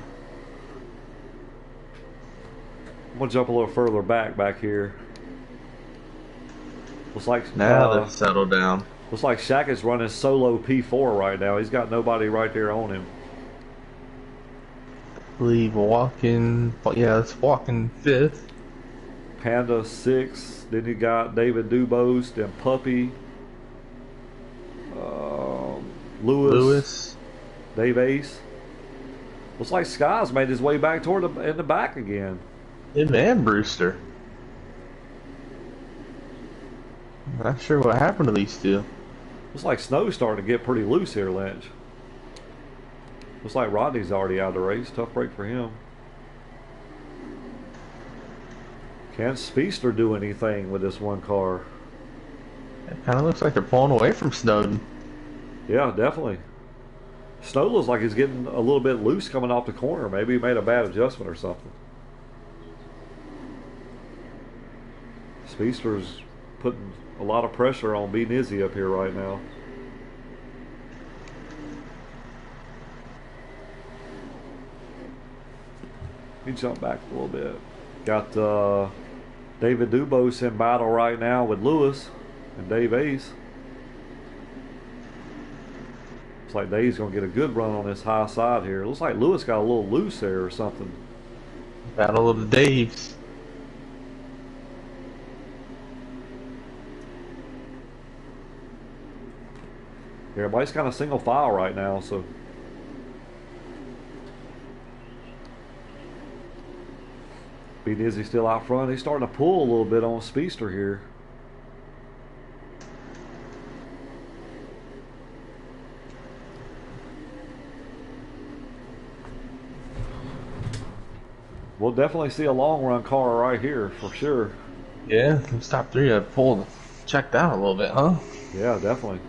I'm gonna jump a little further back here. Looks like Now they've settled down. looks like Shackett's running solo P4 right now. He's got nobody right there on him. I believe walking. Yeah, it's walking fifth. Panda 6th. Then you got David Dubose, then Puppy, Lewis, Dave Ace. Looks like Sky's made his way back toward in the back again. Him and Brewster. Not sure what happened to these two. Looks like Snow's starting to get pretty loose here, Lynch. Looks like Rodney's already out of the race. Tough break for him. Can Speedster do anything with this one car? It kind of looks like they're pulling away from Snowden. Yeah, definitely. Snow looks like he's getting a little bit loose coming off the corner. Maybe he made a bad adjustment or something. Speedster's putting a lot of pressure on B Nizzy up here right now. Let me jump back a little bit. Got David Dubose in battle right now with Lewis and Dave Ace. Looks like Dave's going to get a good run on this high side here. Looks like Lewis got a little loose there or something. Battle of the Daves. Yeah, everybody's kind of single file right now, so. B Dizzy still out front. He's starting to pull a little bit on Speedster here. We'll definitely see a long run car right here for sure. Yeah, those top three have pulled, checked out a little bit, huh? Yeah, definitely.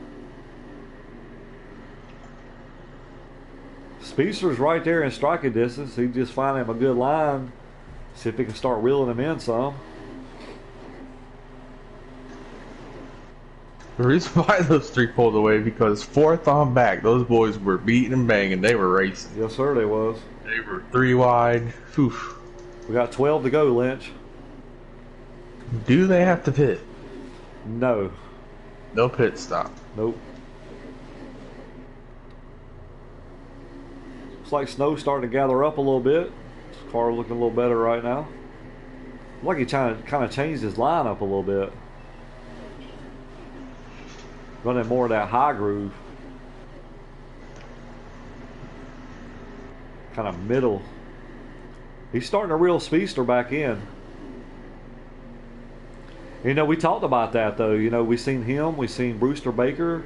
Speedster's right there in striking distance. He just find him a good line. See if he can start reeling him in some. The reason why those three pulled away because fourth on back, those boys were beating and banging. They were racing. Yes, sir, they was. They were 3 wide. Oof. We got 12 to go, Lynch. Do they have to pit? No. No pit stop. Nope. Looks like snow's starting to gather up a little bit. This car looking a little better right now. Looks like he kind of changed his line up a little bit. Running more of that high groove. Kind of middle. He's starting to reel Speedster back in. You know, we talked about that though. You know, we seen him, we seen Brewster Baker,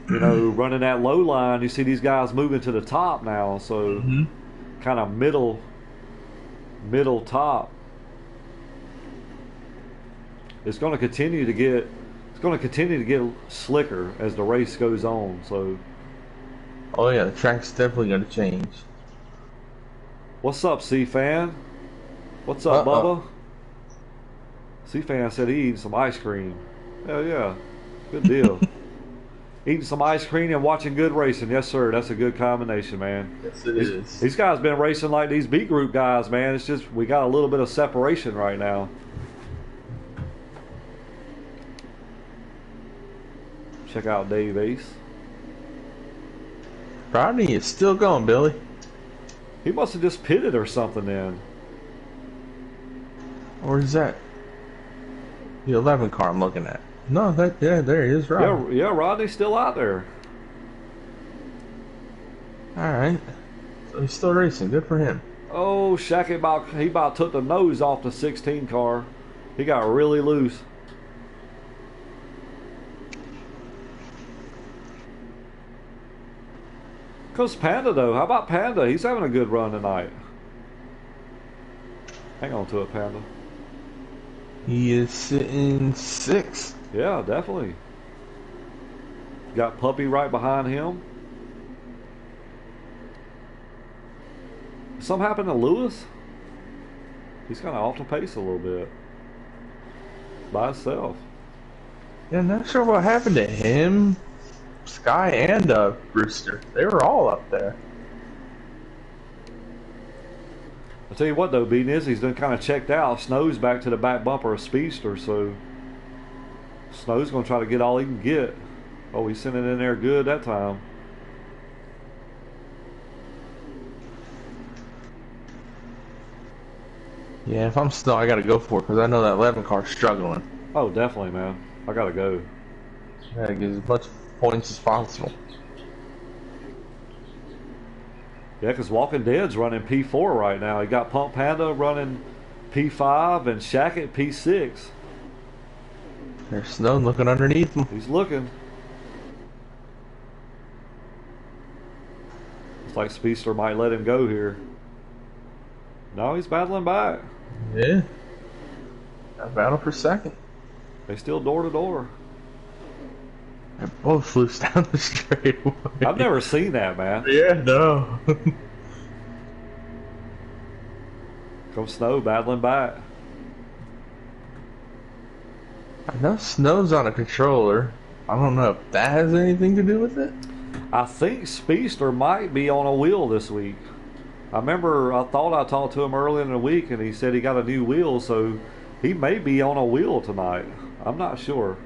you know, running that low line. You see these guys moving to the top now, so kind of middle top. It's going to continue to get slicker as the race goes on. So, oh yeah, the track's definitely going to change. What's up, C-Fan? What's up, Bubba? C-Fan said he eating some ice cream. Hell yeah. Good deal. Eating some ice cream and watching good racing. Yes, sir. That's a good combination, man. Yes, it is. These guys been racing like these B group guys, man. It's just we got a little bit of separation right now. Check out Dave Ace. Rodney is still going, Billy. He must have just pitted or something then. Or is that the 11 car I'm looking at? No, yeah, there he is, Rodney. Yeah, Rodney's still out there. Alright. So he's still racing. Good for him. Oh, Shaq about took the nose off the 16 car. He got really loose. Because Panda, though. How about Panda? He's having a good run tonight. Hang on to it, Panda. He is sitting 6th. Yeah, definitely. Got Puppy right behind him. Something happened to Lewis? He's kind of off the pace a little bit. By himself. Yeah, not sure what happened to him, Sky, and Brewster. They were all up there. I tell you what though, beating Izzy's done kind of checked out. Snow's back to the back bumper of Speedster, so Snow's gonna try to get all he can get. Oh, he's sending it in there good that time. Yeah, if I'm Snow, I gotta go for it because I know that 11 car's struggling. Oh, definitely, man. I gotta go. I gotta get as much points as possible. Yeah, because Walking Dead's running P4 right now. He got Pump Panda running P5 and Shackett P6. There's Snow looking underneath him. He's looking. Looks like Speedster might let him go here. No, he's battling back. Yeah. Got battle for second. They still door to door. They both loose down the straightaway. I've never seen that, man. Yeah, no. Come Snow battling back. I know Snow's on a controller. I don't know if that has anything to do with it. I think Speedster might be on a wheel this week. I thought I talked to him earlier in the week and he said he got a new wheel, so he may be on a wheel tonight. I'm not sure.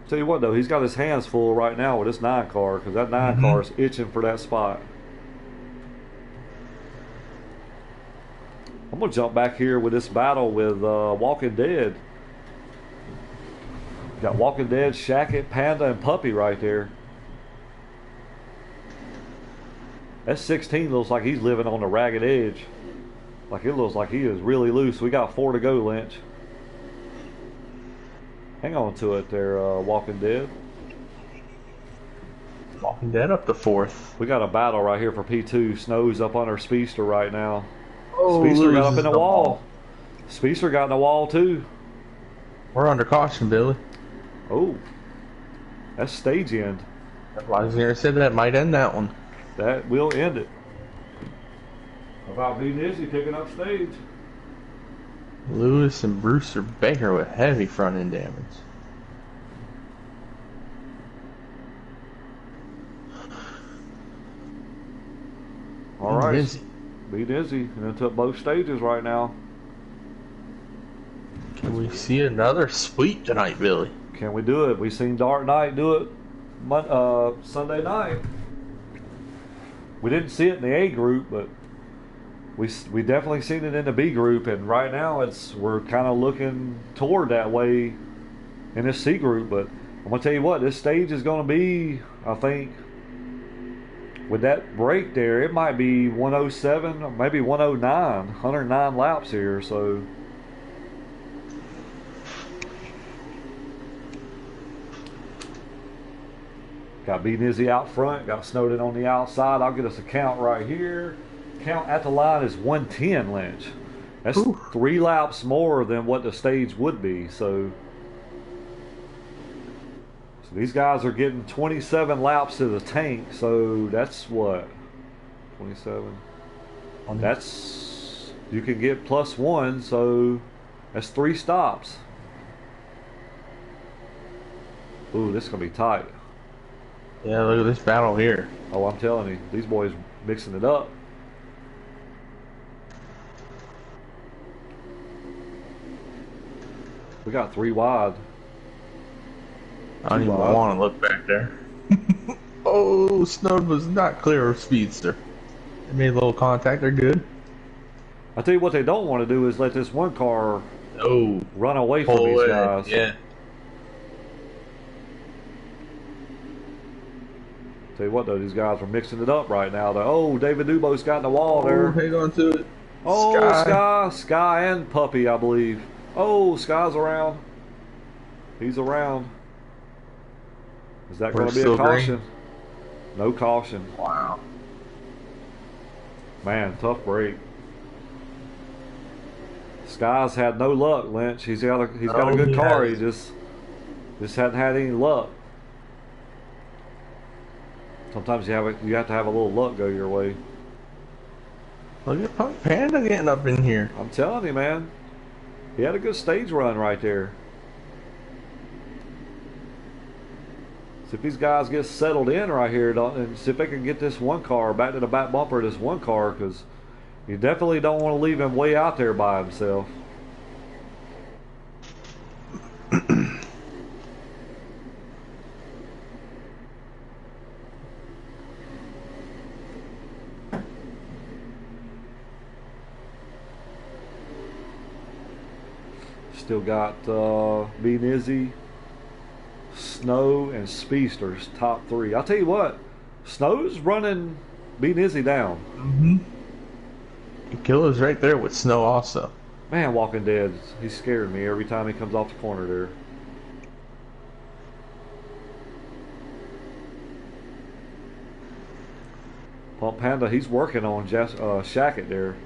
Tell you what though, he's got his hands full right now with this 9 car because that 9 car is itching for that spot. I'm gonna jump back here with this battle with Walking Dead. Got Walking Dead, Shackett, Panda, and Puppy right there. That 16 looks like he's living on the ragged edge. Like it looks like he is really loose. We got 4 to go, Lynch. Hang on to it there, Walking Dead. Walking Dead up to 4th. We got a battle right here for P2. Snow's up on our Speedster right now. Oh, Speedster got up in the wall. Speedster got in the wall too. We're under caution, Billy. Oh, that's stage end. I was going to say that might end that one. That will end it. How about being Izzy picking up stage? Lewis and Brewster Baker with heavy front end damage. All right. Beat Izzy and it took both stages right now. Can we see another sweep tonight, Billy? Can we do it? We seen Dark Knight do it Sunday night. We didn't see it in the A group, but we definitely seen it in the B group, and right now we're kind of looking toward that way in this C group. But I'm gonna tell you what, this stage is gonna be, I think, with that break there, it might be 107 or maybe 109, 109 laps here. So got Beating Izzy out front, got Snowden on the outside. I'll get us a count right here. Count at the line is 110, Lynch. That's 3 laps more than what the stage would be. So these guys are getting 27 laps to the tank. So that's what? 27. That's, you can get +1, so that's 3 stops. Ooh, this is going to be tight. Yeah, look at this battle here. Oh, I'm telling you, these boys mixing it up. We got 3 wide. I don't even want to look back there. Oh, Snowden was not clear of Speedster. They made a little contact. They're good. I tell you what they don't want to do is let this one car run away from Pull these away. guys. Yeah. Tell you what though, these guys are mixing it up right now. Oh, David Dubose got in the wall there. Hang on to it. Oh, Sky and Puppy, I believe. Oh, Sky's around. He's around. Is that going to be a caution? No caution. Wow. Man, tough break. Sky's had no luck, Lynch. He's got a good car. He just hadn't had any luck. Sometimes you have to have a little luck go your way. Look at Punk Panda getting up in here. I'm telling you, man. He had a good stage run right there. See if these guys get settled in right here, and see if they can get this one car back to the back bumper of this one car, because you definitely don't want to leave him way out there by himself. Still got B Nizzy, Snow, and Speedsters top three. I'll tell you what, Snow's running B Nizzy down. Mm-hmm. Killer's right there with Snow also. Man, Walking Dead, he scared me every time he comes off the corner there. Pump Panda, he's working on Shackett there.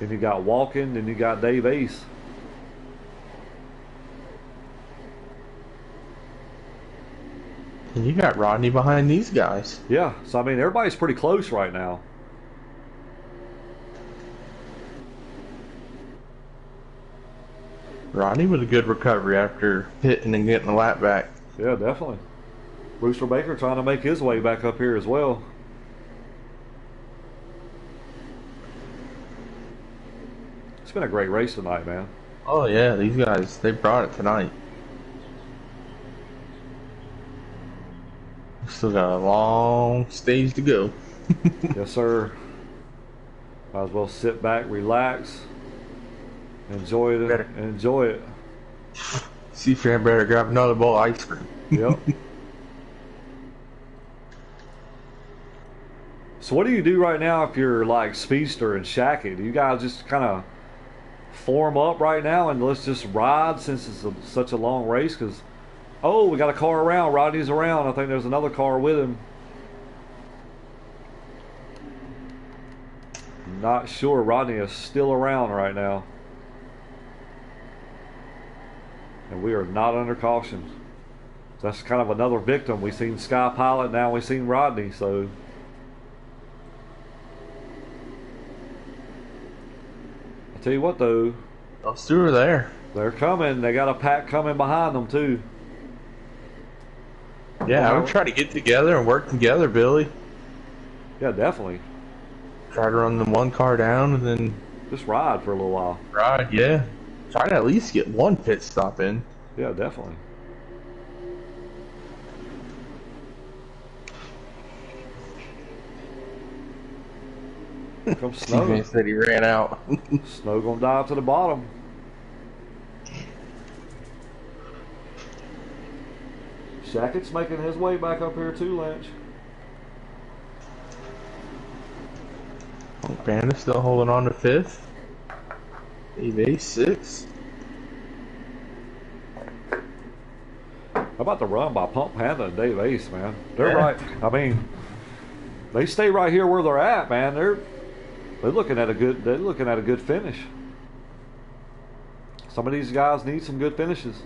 Then you got Walken, then you got Dave Ace. And you got Rodney behind these guys. Yeah, so I mean, everybody's pretty close right now. Rodney with a good recovery after hitting and getting a lap back. Yeah, definitely. Rooster Baker trying to make his way back up here as well. It's been a great race tonight, man. Oh yeah, these guys, they brought it tonight. Still got a long stage to go. Yes, sir. Might as well sit back, relax, enjoy it. Enjoy it. Seafran better grab another bowl of ice cream. Yep. So what do you do right now if you're like Speedster and Shackett? Do you guys just kind of form up right now and let's just ride since it's such a long race? Because, oh, we got a car around. Rodney's around. I think there's another car with him. Not sure. Rodney is still around right now. And we are not under caution. That's kind of another victim. We've seen Sky Pilot, now we've seen Rodney, so... I'll tell you what, though. Those two are there. They're coming. They got a pack coming behind them, too. Yeah, I would try to get together and work together, Billy. Yeah, definitely. Try to run the one car down and then... Just ride for a little while. Ride, yeah. Try to at least get one pit stop in. Yeah, definitely. Here comes Snow. Steven said he ran out. Snow gonna dive to the bottom. Shackett's making his way back up here too, Lynch. Panda still holding on to fifth. Dave 6. How about the run by Pump Panda and Dave Ace, man? They're right. I mean, they stay right here where they're at, man. They're looking at a good finish. Some of these guys need some good finishes.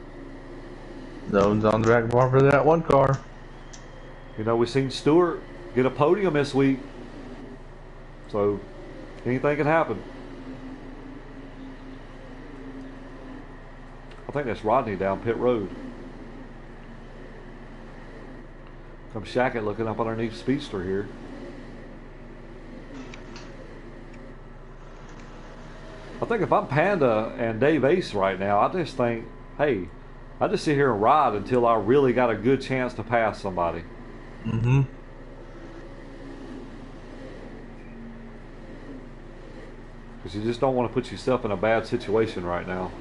Zone's on the back bar for that one car. You know, we've seen Stewart get a podium this week, so anything can happen. I think that's Rodney down pit road. Comes Shackett looking up underneath Speedster here. I think if I'm Panda and Dave Ace right now, I just think, hey, I just sit here and ride until I really got a good chance to pass somebody. Mm-hmm. Because you just don't want to put yourself in a bad situation right now.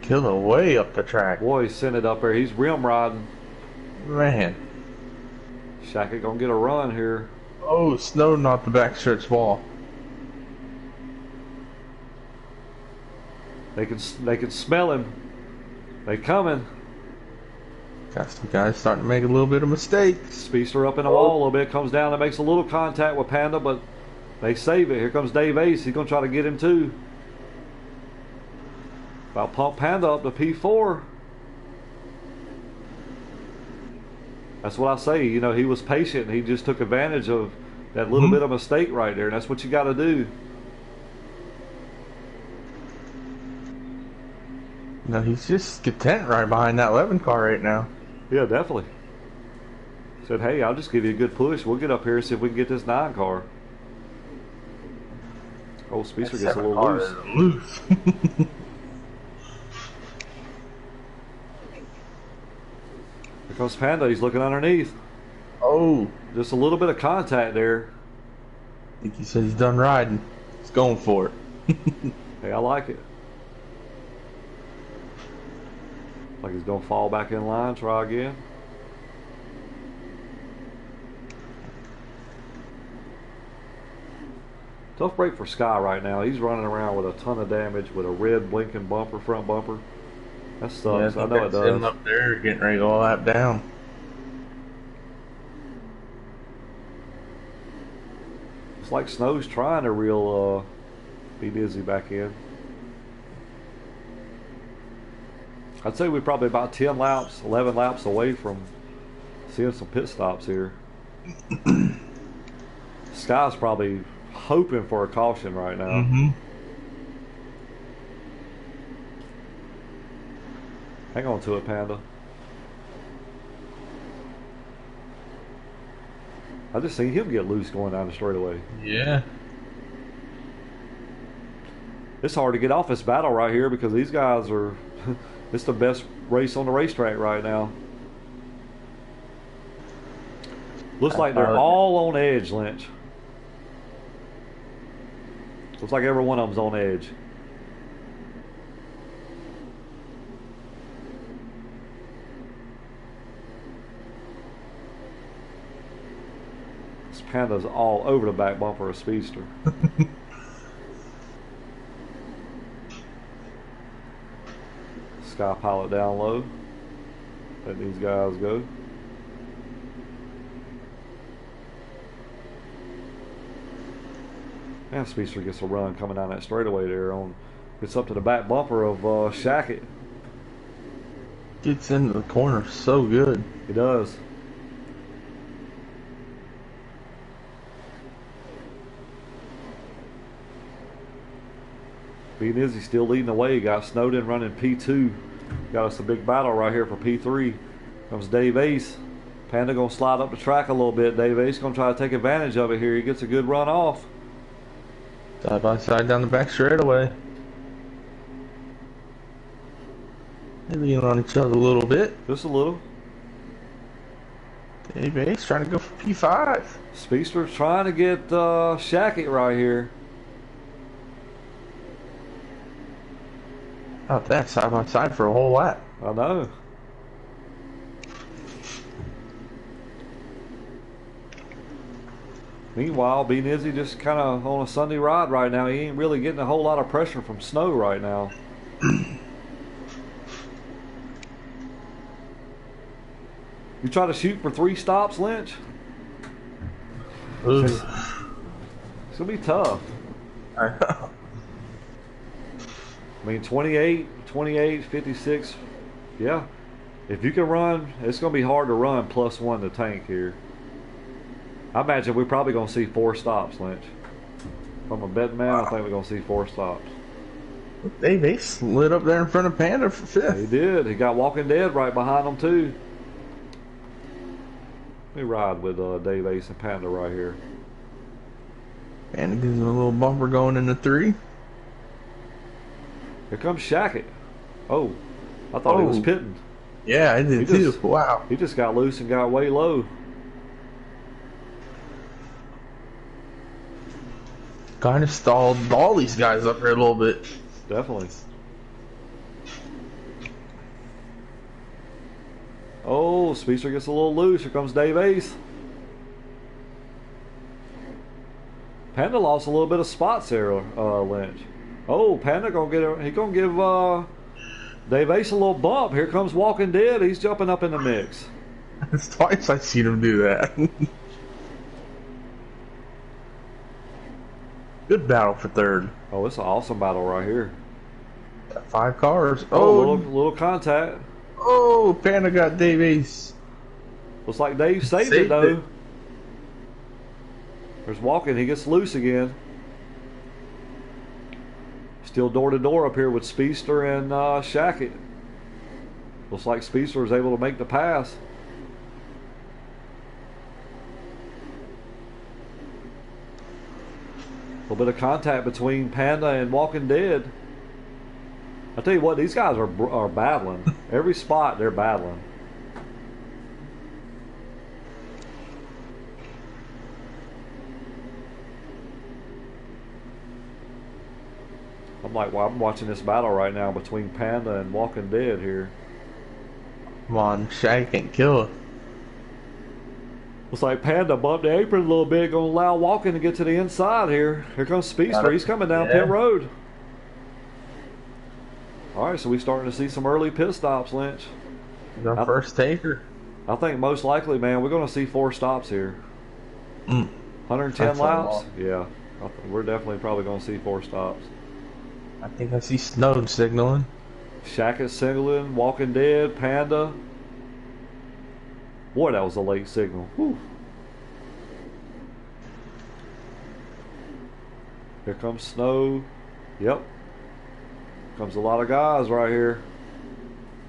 Killer way up the track. Boy, he's sent it up there. He's rim riding. Man. Shackett gonna get a run here. Oh, Snow knocked the backstretch wall. They can smell him. They coming. Got some guys starting to make a little bit of mistakes. Speedster up in the wall a little bit, comes down and makes a little contact with Panda, but they save it. Here comes Dave Ace. He's gonna try to get him too. About Pump Panda up to P4. That's what I say. You know, he was patient. He just took advantage of that little bit of mistake right there. And that's what you got to do. No, he's just content right behind that 11 car right now. Yeah, definitely. Said, hey, I'll just give you a good push. We'll get up here and see if we can get this 9 car. Oh, Speedster gets a little loose. Loose. Here comes Panda. He's looking underneath. Oh. Just a little bit of contact there. I think he said he's done riding. He's going for it. Hey, I like it. Like he's going to fall back in line, try again. Tough break for Sky right now. He's running around with a ton of damage with a red blinking bumper, front bumper. That sucks. Yeah, I know it does. Him up there getting ready to go lap down. It's like Snow's trying to reel Be Dizzy back in. I'd say we're probably about 10 laps, 11 laps away from seeing some pit stops here. Sky's probably hoping for a caution right now. Mm-hmm. Hang on to it, Panda. I just seen him get loose going down the straightaway. Yeah. It's hard to get off this battle right here because these guys are... It's the best race on the racetrack right now. Looks like they're all on edge, Lynch. Looks like every one of them's on edge. This Panda's all over the back bumper of Speedster. Sky Pilot down low. Let these guys go. And Speedster gets a run coming down that straightaway there. Gets up to the back bumper of Shackett. Gets into the corner so good. He does. Being Izzy still leading the way. Got Snowden running P2. Got us a big battle right here for P3. Comes Dave Ace. Panda gonna slide up the track a little bit. Dave Ace gonna try to take advantage of it here. He gets a good run off. Side by side down the back straightaway. They lean on each other a little bit. Just a little. Dave Ace trying to go for P5. Speedster's trying to get Shackett right here. About that, side by side for a whole lap. I know. Meanwhile, Bean Izzy just kind of on a Sunday ride right now. He ain't really getting a whole lot of pressure from Snow right now. You try to shoot for 3 stops, Lynch? Ooh. It's going to be tough. I know. I mean, 28, 56. Yeah. If you can run, it's going to be hard to run +1 to tank here. I imagine we're probably going to see 4 stops, Lynch. If I'm a betting man, I think we're going to see 4 stops. Dave Ace slid up there in front of Panda for 5th. He did. He got Walking Dead right behind him, too. Let me ride with Dave Ace and Panda right here. Panda gives him a little bumper going into 3. Here comes Shackett. Oh, I thought he was pitting. Yeah, I did too. Wow. He just got loose and got way low. Kind of stalled all these guys up here a little bit. Definitely. Oh, Speedster gets a little loose. Here comes Dave Ace. Panda lost a little bit of spots there, Lynch. Oh, Panda gonna get he gonna give Dave Ace a little bump. Here comes Walking Dead. He's jumping up in the mix. It's twice I've seen him do that. Good battle for 3rd. Oh, it's an awesome battle right here. Got 5 cars. Oh, little contact. Oh, Panda got Dave Ace. Looks like Dave saved it though. There's Walking. He gets loose again. Still door to door up here with Speedster and Shackett. Looks like Speedster was able to make the pass. A little bit of contact between Panda and Walking Dead. I tell you what, these guys are battling. Every spot they're battling. I'm watching this battle right now between Panda and Walking Dead here. Come on, Shag can kill it. Looks like Panda bumped the apron a little bit, gonna allow Walking to get to the inside here. Here comes Speedster. He's coming down pit road. All right, so we're starting to see some early pit stops, Lynch. He's our first taker. I think most likely, man, we're going to see 4 stops here. 110 That's laps? Yeah, we're definitely probably going to see 4 stops. I think I see Snow signaling. Shackett signaling, Walking Dead, Panda. Boy, that was a late signal. Whew. Here comes Snow. Yep. Comes a lot of guys right here.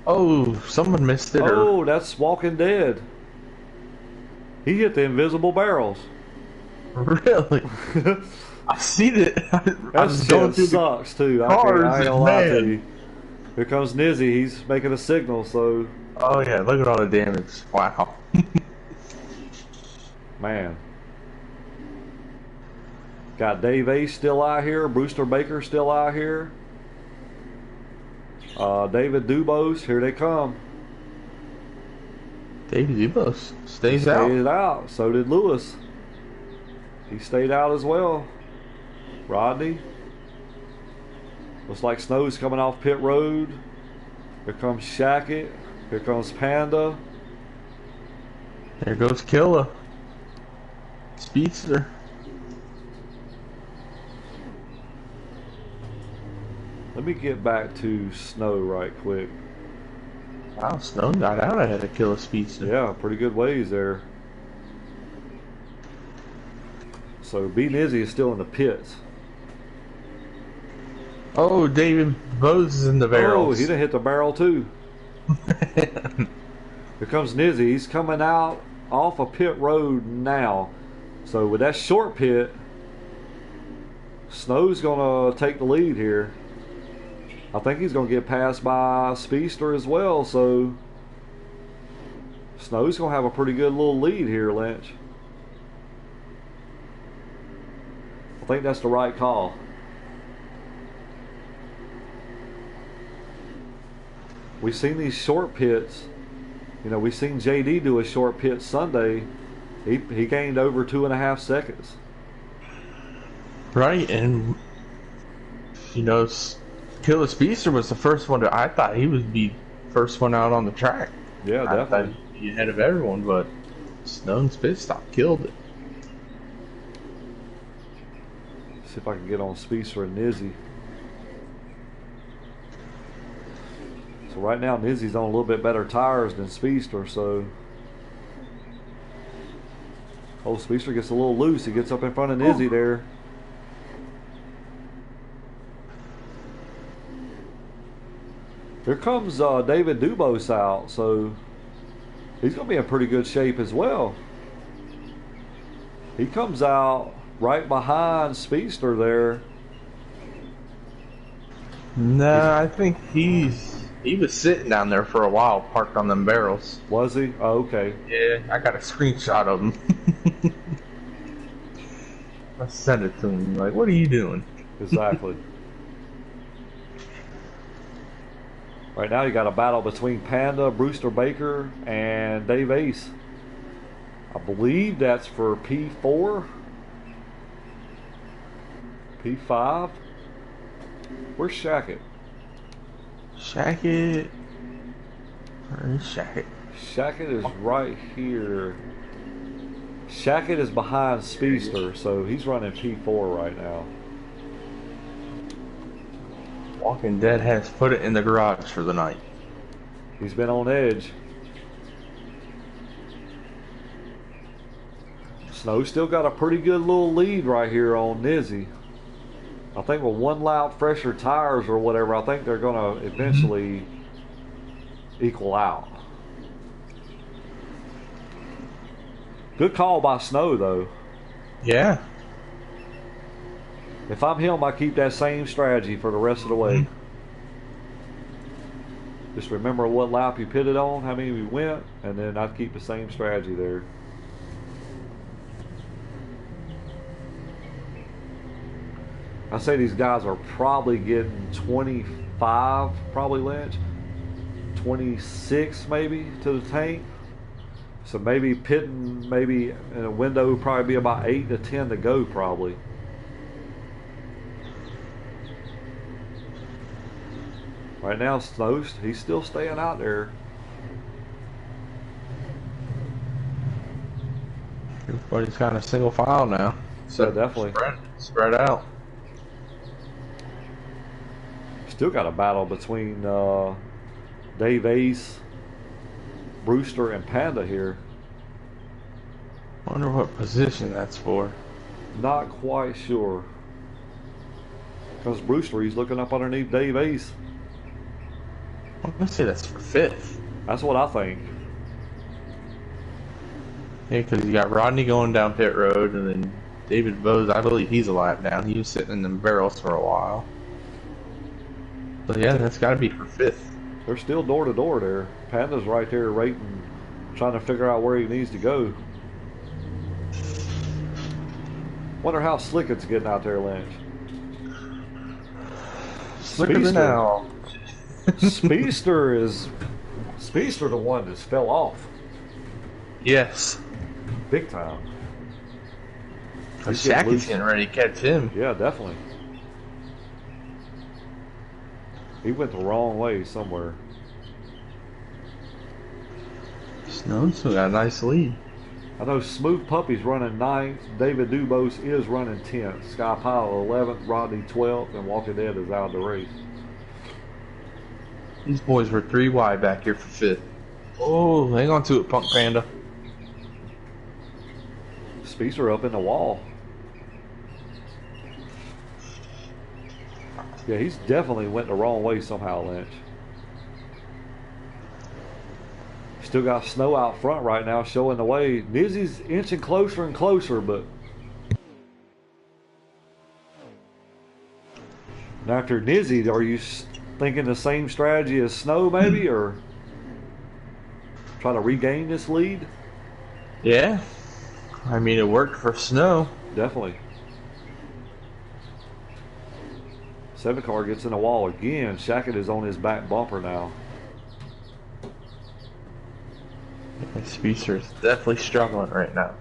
Oh, someone missed it. Oh, that's Walking Dead. He hit the invisible barrels. Really? I seen it. That shit sucks too. I ain't gonna lie to you. Here comes Nizzy. He's making a signal. So. Oh yeah, look at all the damage. Wow. Man. Got Dave Ace still out here. Brewster Baker still out here. David Dubose, here they come. David Dubose stayed out. So did Lewis. He stayed out as well. Rodney. Looks like Snow's coming off pit road. Here comes Shackett. Here comes Panda. There goes Killa. Speedster. Let me get back to Snow right quick. Wow, Snow got out ahead of Killa Speedster. Yeah, pretty good ways there. So B Nizzy is still in the pits. Oh, David Bose is in the barrels. Oh, he done hit the barrel too. Here comes Nizzy. He's coming out off a pit road now. So with that short pit, Snow's gonna take the lead here. I think he's going to get passed by Speedster as well, so Snow's going to have a pretty good little lead here, Lynch. I think that's the right call. We've seen these short pits. You know, we've seen JD do a short pit Sunday. He gained over 2.5 seconds. Right, and you know, Killa Speedster was the first one I thought he would be first one out on the track. Yeah, definitely. I thought he'd be ahead of everyone, but Snow's pit stop killed it. See if I can get on Speedster and Nizzy. So right now Nizzy's on a little bit better tires than Speedster, so Speedster gets a little loose. He gets up in front of Nizzy there. Here comes David Dubose out, so he's going to be in pretty good shape as well. He comes out right behind Speedster there. No, I think he was sitting down there for a while, parked on them barrels. Was he? Oh, okay. Yeah, I got a screenshot of him. I sent it to him. Like, what are you doing? Exactly. Right now you got a battle between Panda, Brewster Baker, and Dave Ace. I believe that's for P4. P5. Where's Shackett? Shackett. Where's Shackett? Shackett is right here. Shackett is behind Speedster, so he's running P4 right now. Walking Dead has put it in the garage for the night. He's been on edge. Snow still got a pretty good little lead right here on Nizzy. I think with one lap fresher tires or whatever, I think they're going to eventually equal out. Good call by Snow, though. Yeah. If I'm him, I keep that same strategy for the rest of the way. Just remember what lap you pitted on, how many we went, and then I'd keep the same strategy there. I say these guys are probably getting 25, probably Lynch, 26 maybe to the tank. So maybe pitting, maybe in a window, would probably be about 8 to 10 to go, probably. Right now, Snow's, he's still staying out there. Everybody's kind of single file now. So Yeah, definitely. Spread out. Still got a battle between Dave Ace, Brewster, and Panda here. Wonder what position that's for. Not quite sure. Because Brewster, he's looking up underneath Dave Ace. I'm gonna say that's for 5th. That's what I think. Yeah, because you got Rodney going down pit road, and then David Bose, I believe he's a lap down. He was sitting in the barrels for a while. So yeah, that's got to be for 5th. They're still door to door there. Panda's right there rating, trying to figure out where he needs to go. Wonder how slick it's getting out there, Lynch. Slicker than now. Speedster the one that fell off Yes. big time. Shaq is getting ready to catch him. Yeah, definitely. He went the wrong way somewhere. Snow still got a nice lead. I know Smooth Puppy's running 9th. David Dubose is running 10th. Sky Pile 11th. Rodney 12th. And Walking Dead is out of the race. These boys were 3 wide back here for 5th. Oh, hang on to it, Punk Panda. Speedster up in the wall. Yeah, he's definitely went the wrong way somehow, Lynch. Still got Snow out front right now showing the way. Nizzy's inching closer and closer, but now after Nizzy, are you thinking the same strategy as Snow maybe, or try to regain this lead? Yeah. I mean, it worked for Snow. Definitely. 7 car gets in the wall again. Shackett is on his back bumper now. Speedster is definitely struggling right now.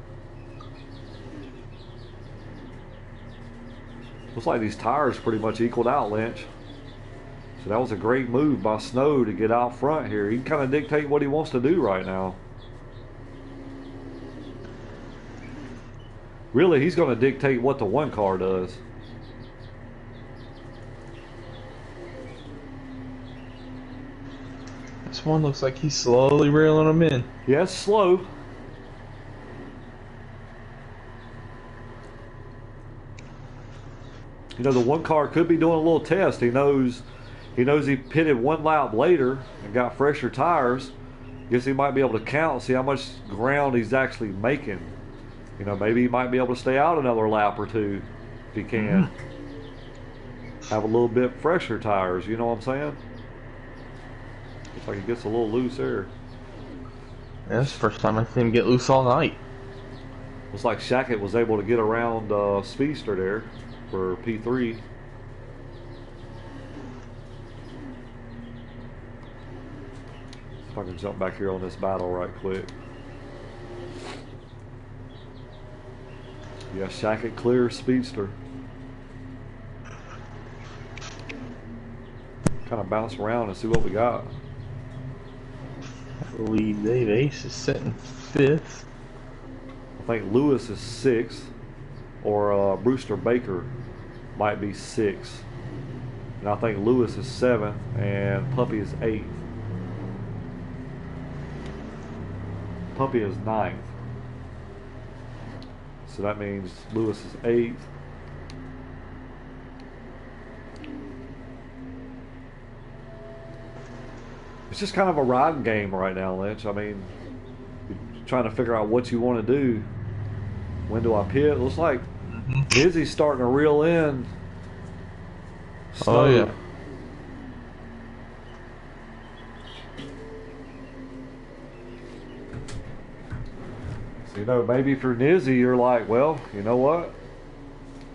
Looks like these tires pretty much equaled out, Lynch. So that was a great move by Snow to get out front here. He can kind of dictate what he wants to do right now. Really, he's going to dictate what the 1 car does. This one looks like he's slowly reeling them in. Yeah, it's slow. You know, the 1 car could be doing a little test. He knows he pitted 1 lap later and got fresher tires. Guess he might be able to count, see how much ground he's actually making. You know, maybe he might be able to stay out another lap or 2 if he can. Have a little bit fresher tires, you know what I'm saying? Looks like he gets a little loose there. Yeah, that's the first time I've seen him get loose all night. Looks like Shackett was able to get around Speedster there for P3. If I can jump back here on this battle right quick. Yeah, Shackett clears Speedster. Kind of bounce around and see what we got. I believe Dave Ace is sitting 5th. I think Lewis is 6th, or Brewster Baker might be 6th. And I think Lewis is 7th, and Puppy is 8th. Puppy is 9th. So that means Lewis is 8th. It's just kind of a riding game right now, Lynch. I mean, you're trying to figure out what you want to do. When do I pit? It looks like Izzy's starting to reel in snow. Oh yeah. So, you know, maybe for Nizzy, you're like, well, you know what?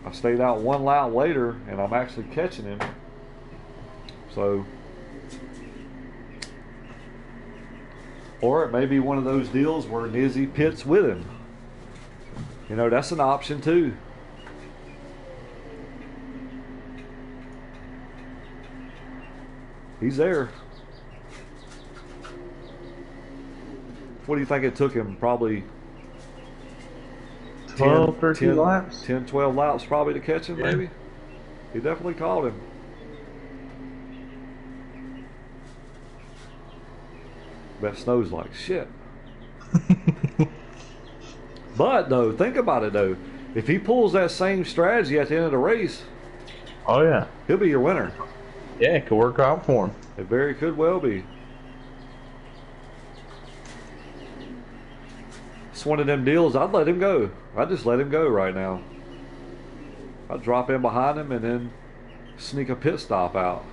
I stayed out one lap later, and I'm actually catching him. So, or it may be one of those deals where Nizzy pits with him. You know, that's an option too. He's there. What do you think it took him? Probably 12, 13 laps? 10, 12 laps probably to catch him, maybe? He definitely caught him. That snow's like shit. But, though, think about it, though. If he pulls that same strategy at the end of the race, Oh yeah. he'll be your winner. Yeah, it could work out for him. It very could well be. It's one of them deals, I'd let him go. I'd just let him go right now. I'd drop in behind him and then sneak a pit stop out.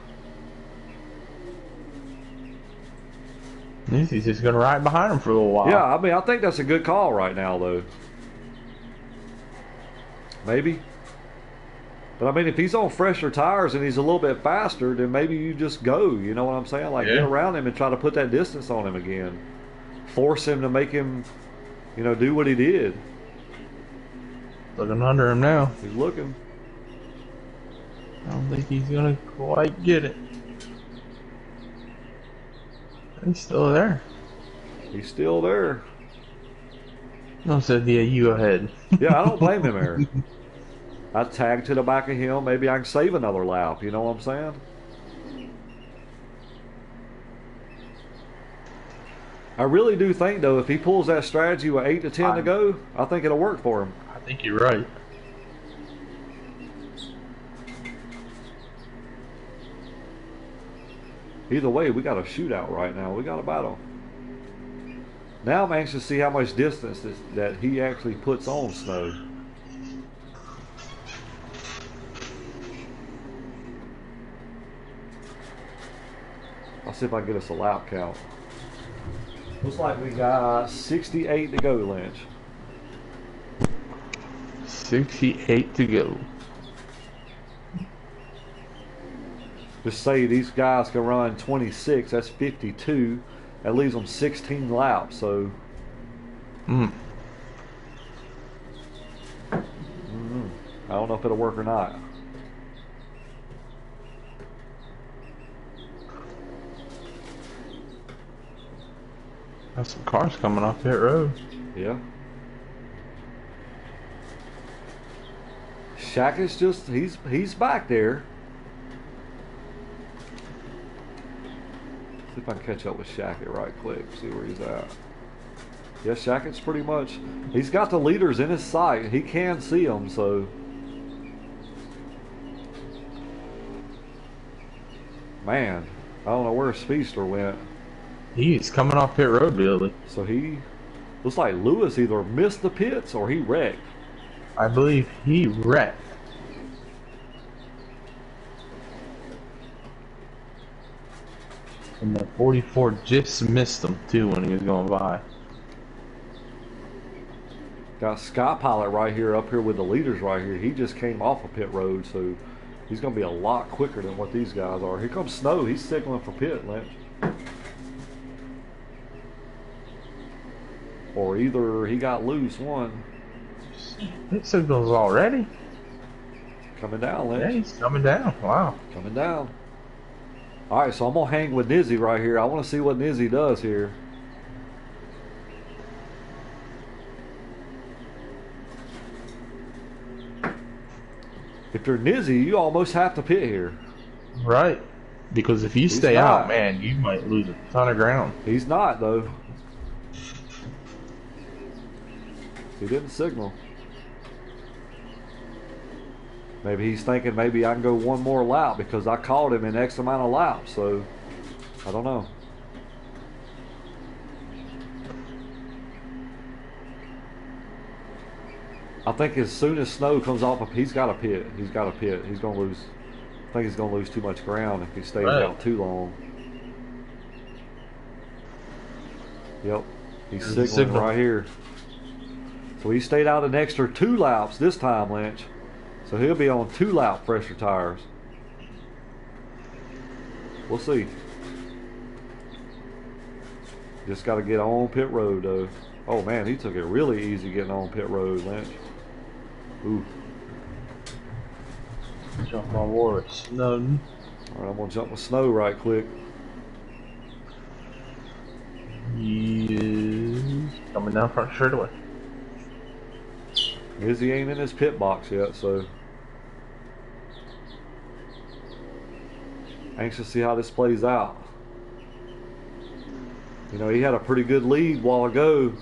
He's just gonna ride behind him for a little while. Yeah, I mean, I think that's a good call right now, though. Maybe. But, I mean, if he's on fresher tires and he's a little bit faster, then maybe you just go. You know what I'm saying? Like, get around him and try to put that distance on him again. Force him to make him, you know, do what he did. Looking under him now. He's looking. I don't think he's gonna quite get it. He's still there. He's still there. No, said, yeah, you ahead. Yeah, I don't blame him there. I'd tag to the back of him. Maybe I can save another lap. You know what I'm saying? I really do think, though, if he pulls that strategy with 8 to 10 to go, I think it'll work for him. I think you're right. Either way, we got a shootout right now. We got a battle. Now I'm anxious to see how much distance that he actually puts on snow. I'll see if I can get us a lap count. Looks like we got 68 to go, Lynch. 68 to go. Just say these guys can run 26. That's 52. That leaves them 16 laps. So, I don't know if it'll work or not. Got some cars coming off pit road. Yeah. Shaq is just he's back there. See if I can catch up with Shackett right quick, see where he's at. Yeah, Shackett's pretty much, he's got the leaders in his sight. He can see them, so. Man, I don't know where Speedster went. He's coming off pit road, Billy. So he, looks like Lewis either missed the pits or he wrecked. I believe he wrecked. And the 44 just missed him, too, when he was going by. Got Sky Pilot right here, up here with the leaders right here. He just came off of pit road, so he's going to be a lot quicker than what these guys are. Here comes Snow. He's signaling for pit, Lynch. Or either he got loose, one. It signals already. Coming down, Lynch. Yeah, he's coming down. Wow. Coming down. All right, so I'm going to hang with Nizzy right here. I want to see what Nizzy does here. If you're Nizzy, you almost have to pit here. Right. Because if you stay out, man, you might lose a ton of ground. He's not, though. He didn't signal. Maybe he's thinking maybe I can go one more lap because I caught him in X amount of laps, so I don't know. I think as soon as snow comes off, he's got to pit. He's got to pit. He's going to lose. I think he's going to lose too much ground if he stays Right. out too long. Yep, he's There's the signaling signal. right here. So he stayed out an extra 2 laps this time, Lynch. So he'll be on 2-lap pressure tires. We'll see. Just got to get on pit road, though. Oh, man, he took it really easy getting on pit road, Lynch. Ooh. Jump on board with Snowden. All right, I'm going to jump with snow right quick. He is coming down front straightaway. Izzy ain't in his pit box yet, so anxious to see how this plays out. You know, he had a pretty good lead a while ago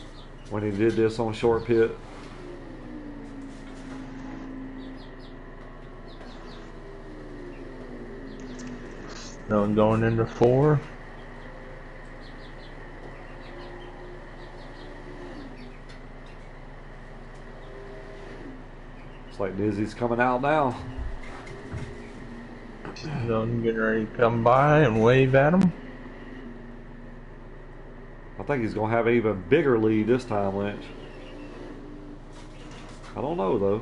when he did this on short pit. Snowden going into 4. It's like Izzy's coming out now. Snowden getting ready to come by and wave at him. I think he's going to have an even bigger lead this time, Lynch. I don't know, though.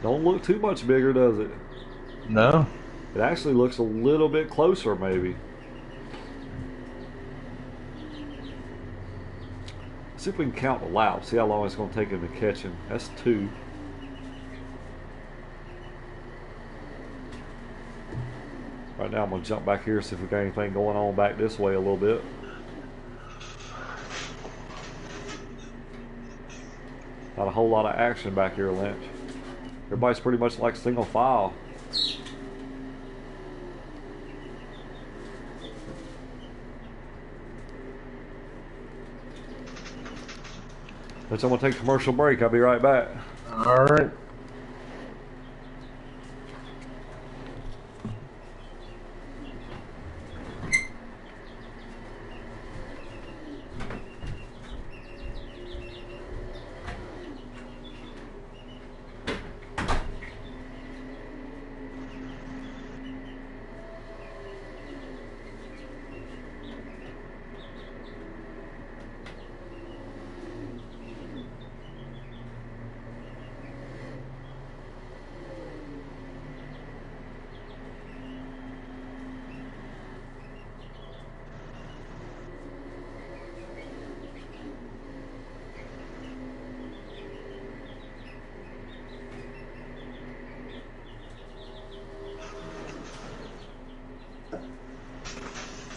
Don't look too much bigger, does it? No. It actually looks a little bit closer, maybe. See if we can count the laps. See how long it's going to take him to catch him. That's 2. Right now I'm going to jump back here, see if we got anything going on back this way a little bit. Not a whole lot of action back here, Lynch. Everybody's pretty much like single file. Lynch, I'm going to take a commercial break. I'll be right back. All right.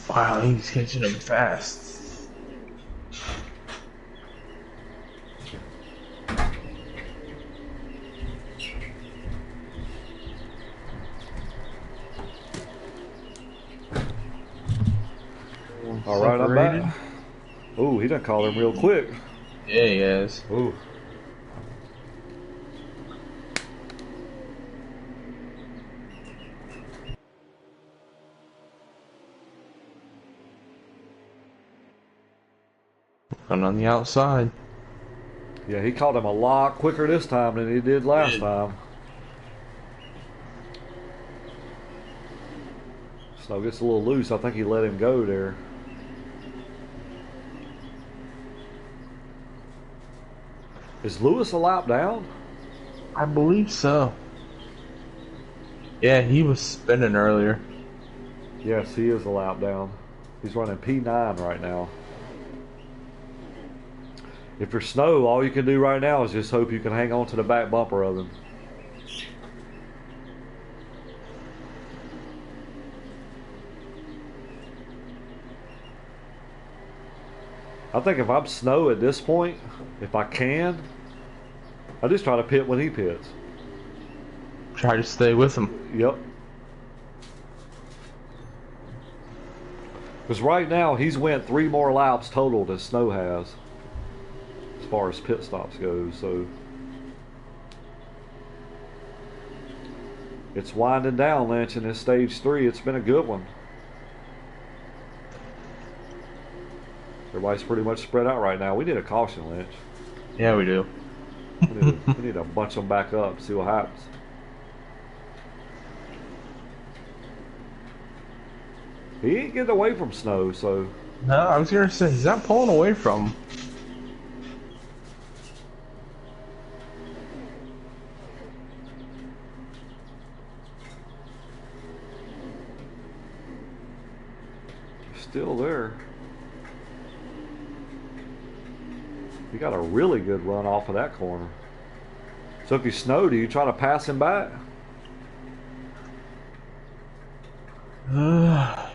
Wow, he's catching him fast. All right, I'm back. Ooh, he done called him real quick. Yeah, he is. Ooh. Coming on the outside. Yeah, he caught him a lot quicker this time than he did last time. Snow gets a little loose. I think he let him go there. Is Lewis a lap down? I believe so. Yeah, he was spinning earlier. Yes, he is a lap down. He's running P9 right now. If you're Snow, all you can do right now is just hope you can hang on to the back bumper of him. I think if I'm Snow at this point, if I can, I just try to pit when he pits. Try to stay with him. Yep. Because right now he's went 3 more laps total than Snow has, as far as pit stops go. So it's winding down, Lynch, in this stage 3. It's been a good one. Everybody's pretty much spread out right now. We need a caution, Lynch. Yeah, we do. We need to bunch them back up, see what happens. He ain't getting away from Snow, so... No, I was gonna say, he's not pulling away from him. Still there. He got a really good run off of that corner. So if you Snow, do you try to pass him back?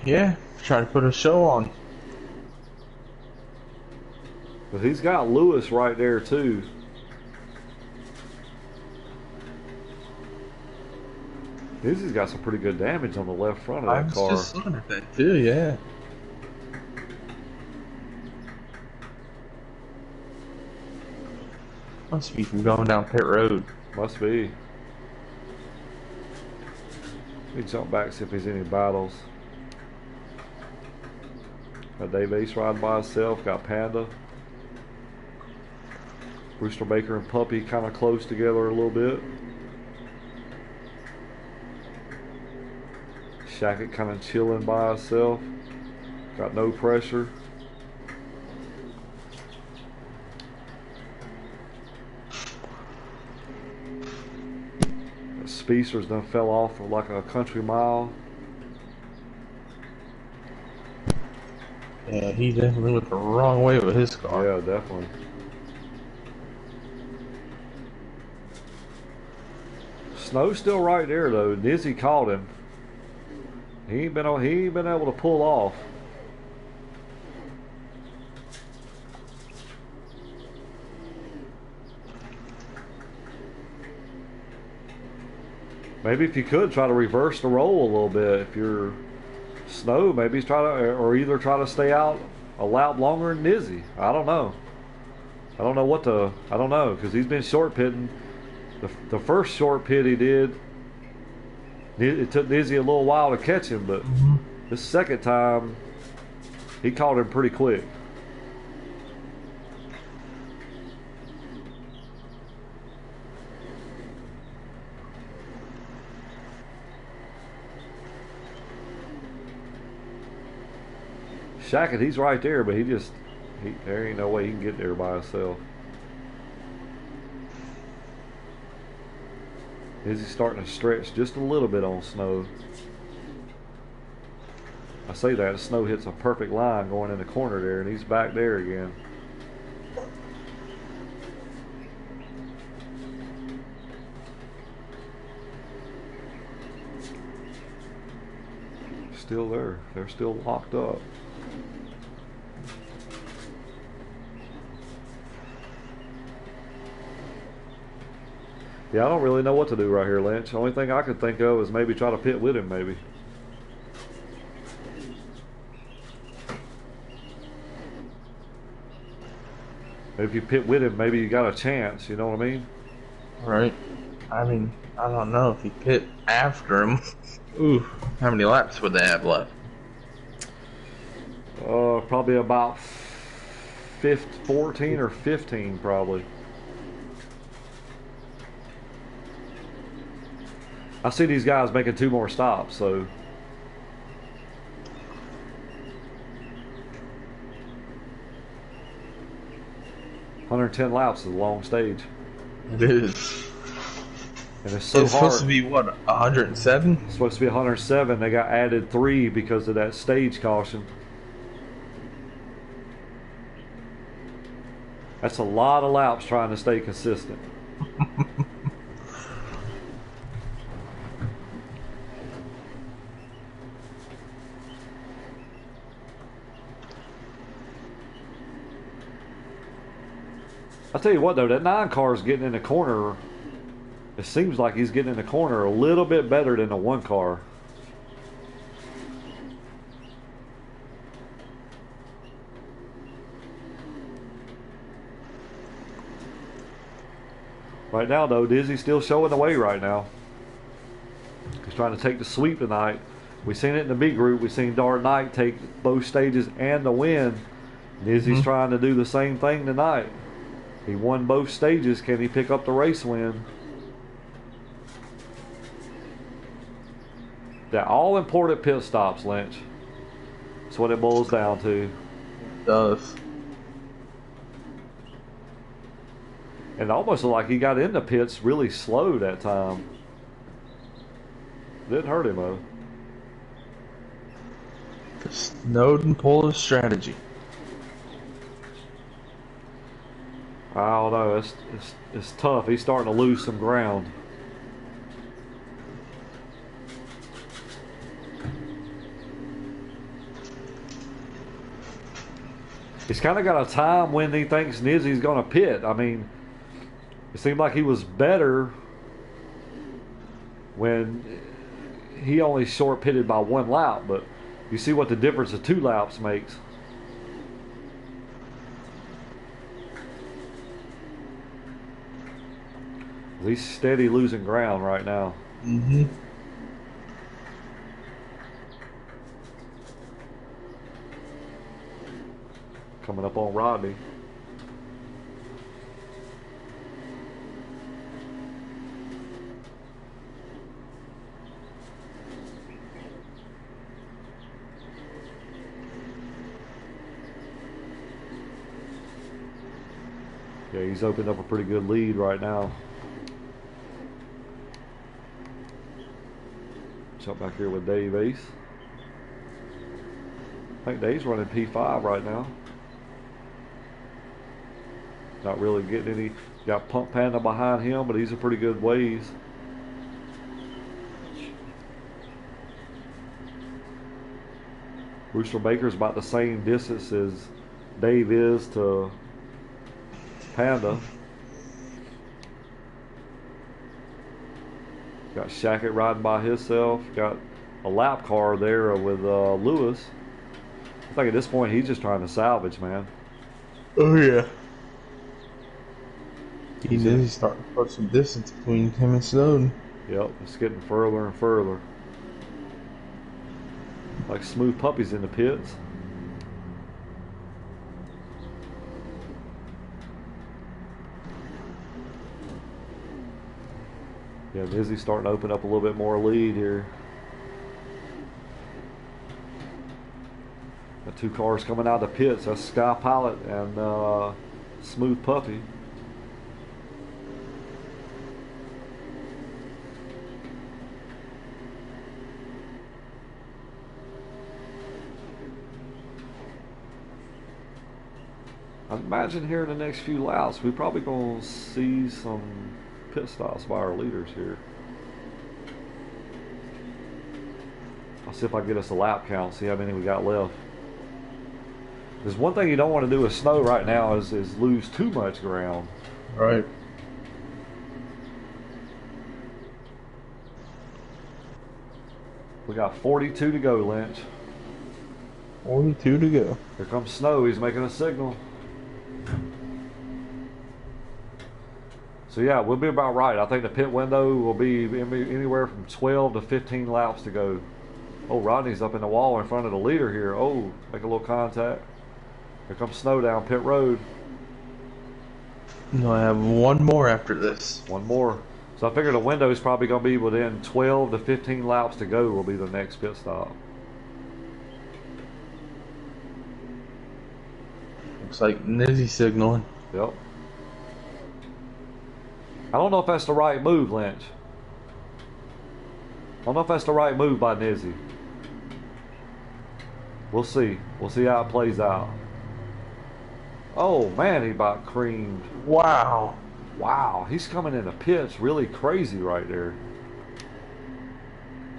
Yeah, try to put a show on. But he's got Lewis right there too. He's got some pretty good damage on the left front of that car. I was just looking at that too, yeah. Must be from going down pit road. Must be. Let me jump back, see if there's any battles. Got Dave Ace riding by himself. Got Panda. Brewster Baker and Puppy kind of close together a little bit. Shackett kind of chilling by himself. Got no pressure. Speedster's done fell off for like a country mile. Yeah, he definitely went the wrong way with his car. Yeah, definitely. Snow's still right there though. Nizzy caught him. He ain't been able to pull off. Maybe if you could try to reverse the roll a little bit. If you're Snow, maybe try to, or either try to stay out a lap longer than Nizzy. I don't know. I don't know because he's been short pitting. The first short pit he did, it took Nizzy a little while to catch him, but this second time, he caught him pretty quick. Shackett, he's right there, but there ain't no way he can get there by himself. Is he starting to stretch just a little bit on Snow? I say that, Snow hits a perfect line going in the corner there, and he's back there again. Still there. They're still locked up. Yeah, I don't really know what to do right here, Lynch. The only thing I could think of is maybe try to pit with him, maybe. If you pit with him, maybe you got a chance, you know what I mean? Right. I mean, I don't know if you pit after him. Ooh, how many laps would they have left? Probably about 14 or 15, probably. I see these guys making 2 more stops, so. $110 laps is a long stage. It is. And it's so it's hard. Supposed to be what, 107? It's supposed to be 107. They got added 3 because of that stage caution. That's a lot of laps trying to stay consistent. I'll tell you what though, that 9 car is getting in the corner. It seems like he's getting in the corner a little bit better than the 1 car. Right now though, Dizzy's still showing the way right now. He's trying to take the sweep tonight. We've seen it in the B group. We've seen Dark Knight take both stages and the win. Nizzy's trying to do the same thing tonight. He won both stages. Can he pick up the race win? They're all important pit stops, Lynch. That's what it boils down to. It does. And it almost looked like he got in the pits really slow that time. Didn't hurt him though. The Snowden pull of strategy. I don't know. It's tough. He's starting to lose some ground. He's kind of got a time when he thinks Nizzy's going to pit. I mean, it seemed like he was better when he only short pitted by 1 lap, but you see what the difference of 2 laps makes. He's steady losing ground right now. Mm-hmm. Coming up on Rodney. Yeah, he's opened up a pretty good lead right now. Jump back here with Dave Ace. I think Dave's running P5 right now. Not really getting any. Got Pump Panda behind him, but he's a pretty good ways. Rooster Baker's about the same distance as Dave is to Panda. Got Shackett riding by himself. Got a lap car there with Lewis. I think at this point he's just trying to salvage, man. Oh yeah. He's starting to put some distance between him and Snowden. Yep, it's getting further and further. Like smooth puppies in the pits. Yeah, Nizzy's starting to open up a little bit more lead here. Got 2 cars coming out of the pits. That's Sky Pilot and Smooth Puppy. I imagine here in the next few laps, we're probably going to see some pit stops by our leaders here. I'll see if I can get us a lap count, see how many we got left. There's one thing you don't want to do with snow right now is lose too much ground. Right. We got 42 to go, Lynch. 42 to go. Here comes Snow. He's making a signal. So yeah, we'll be about right. I think the pit window will be anywhere from 12 to 15 laps to go. Oh, Rodney's up in the wall in front of the leader here. Oh, make a little contact. Here comes Snow down pit road. No, I have one more after this. One more. So I figure the window is probably going to be within 12 to 15 laps to go will be the next pit stop. Looks like Nizzy signaling. Yep. I don't know if that's the right move, Lynch. I don't know if that's the right move by Nizzy. We'll see. We'll see how it plays out. Oh, man, he about creamed. Wow. Wow, he's coming in the pits really crazy right there.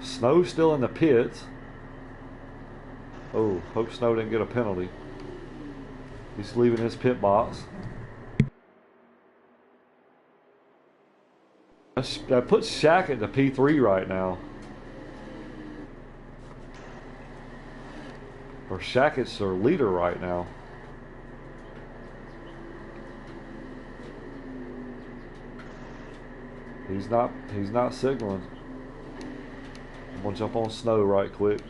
Snow's still in the pits. Oh, hope Snow didn't get a penalty. He's leaving his pit box. That puts Shaq at the P3 right now. Or Shackett's their leader right now. He's not signaling. I'm gonna jump on Snow right quick.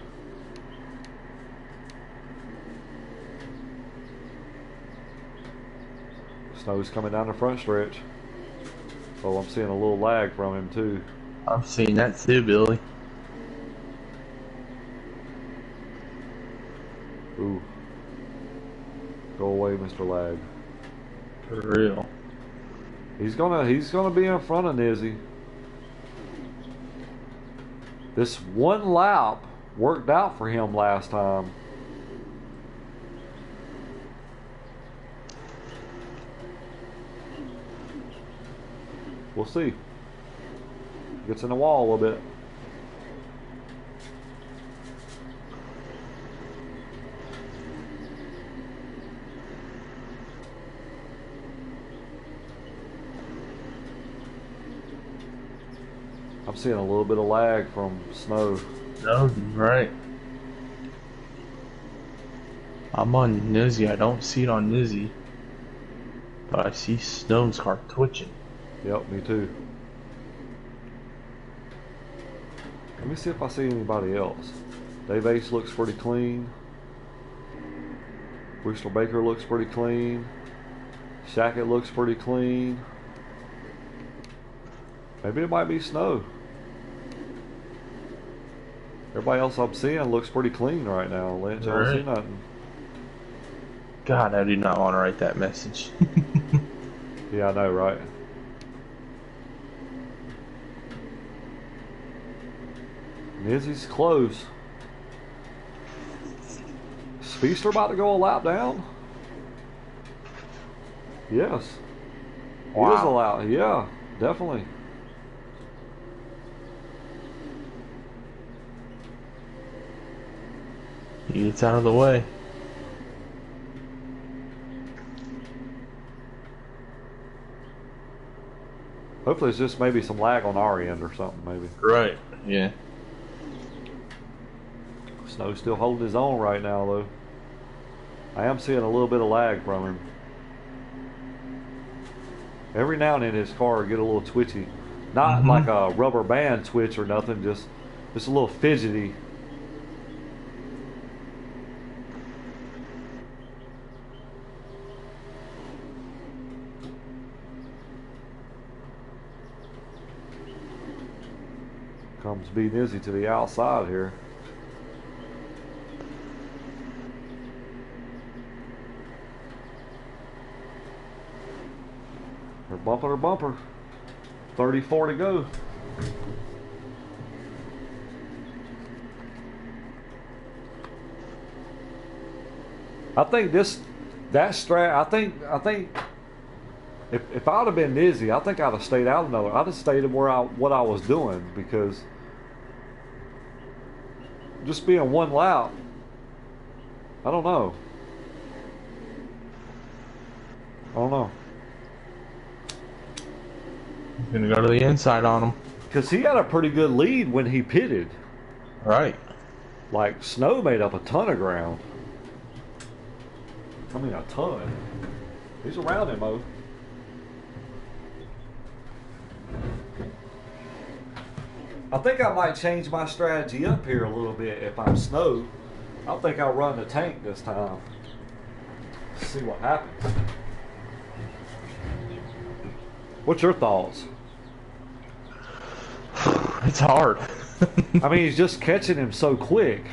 Snow's coming down the front stretch. Oh, I'm seeing a little lag from him too. I've seen that too, Billy. Ooh. Go away, Mr. Lag. For real. He's gonna be in front of Nizzy. This one lap worked out for him last time. We'll see. Gets in the wall a little bit. I'm seeing a little bit of lag from Snow. No, right. I'm on Nizzy. I don't see it on Nizzy, but I see Snow's car twitching. Yep, me too. Let me see if I see anybody else. Dave Ace looks pretty clean. Bristol Baker looks pretty clean. Shackett looks pretty clean. Maybe it might be Snow. Everybody else I'm seeing looks pretty clean right now. Lynch, I don't see nothing. God, I do not want to write that message. Yeah, I know, right? Nizzy's close. Speedster about to go a lap down? Yes. Wow. He is a lap. Yeah, definitely. He gets out of the way. Hopefully it's just maybe some lag on our end or something, maybe. Right, yeah. Snow's still holding his own right now, though. I am seeing a little bit of lag from him. Every now and then his car will get a little twitchy. Not like a rubber band twitch or nothing, just a little fidgety. Comes B Nizzy to the outside here. They're bumper to bumper. 34 to go. I think I think if I'd have been Nizzy, I think I'd have stayed out another. I'd have stayed what I was doing, because just being one lap, I don't know. He's gonna go to the inside on him. Because he had a pretty good lead when he pitted. Right. Like, Snow made up a ton of ground. I mean, a ton. He's around him, though. I think I might change my strategy up here a little bit if I'm Snow. I think I'll run the tank this time. See what happens. What's your thoughts? It's hard. I mean, he's just catching him so quick.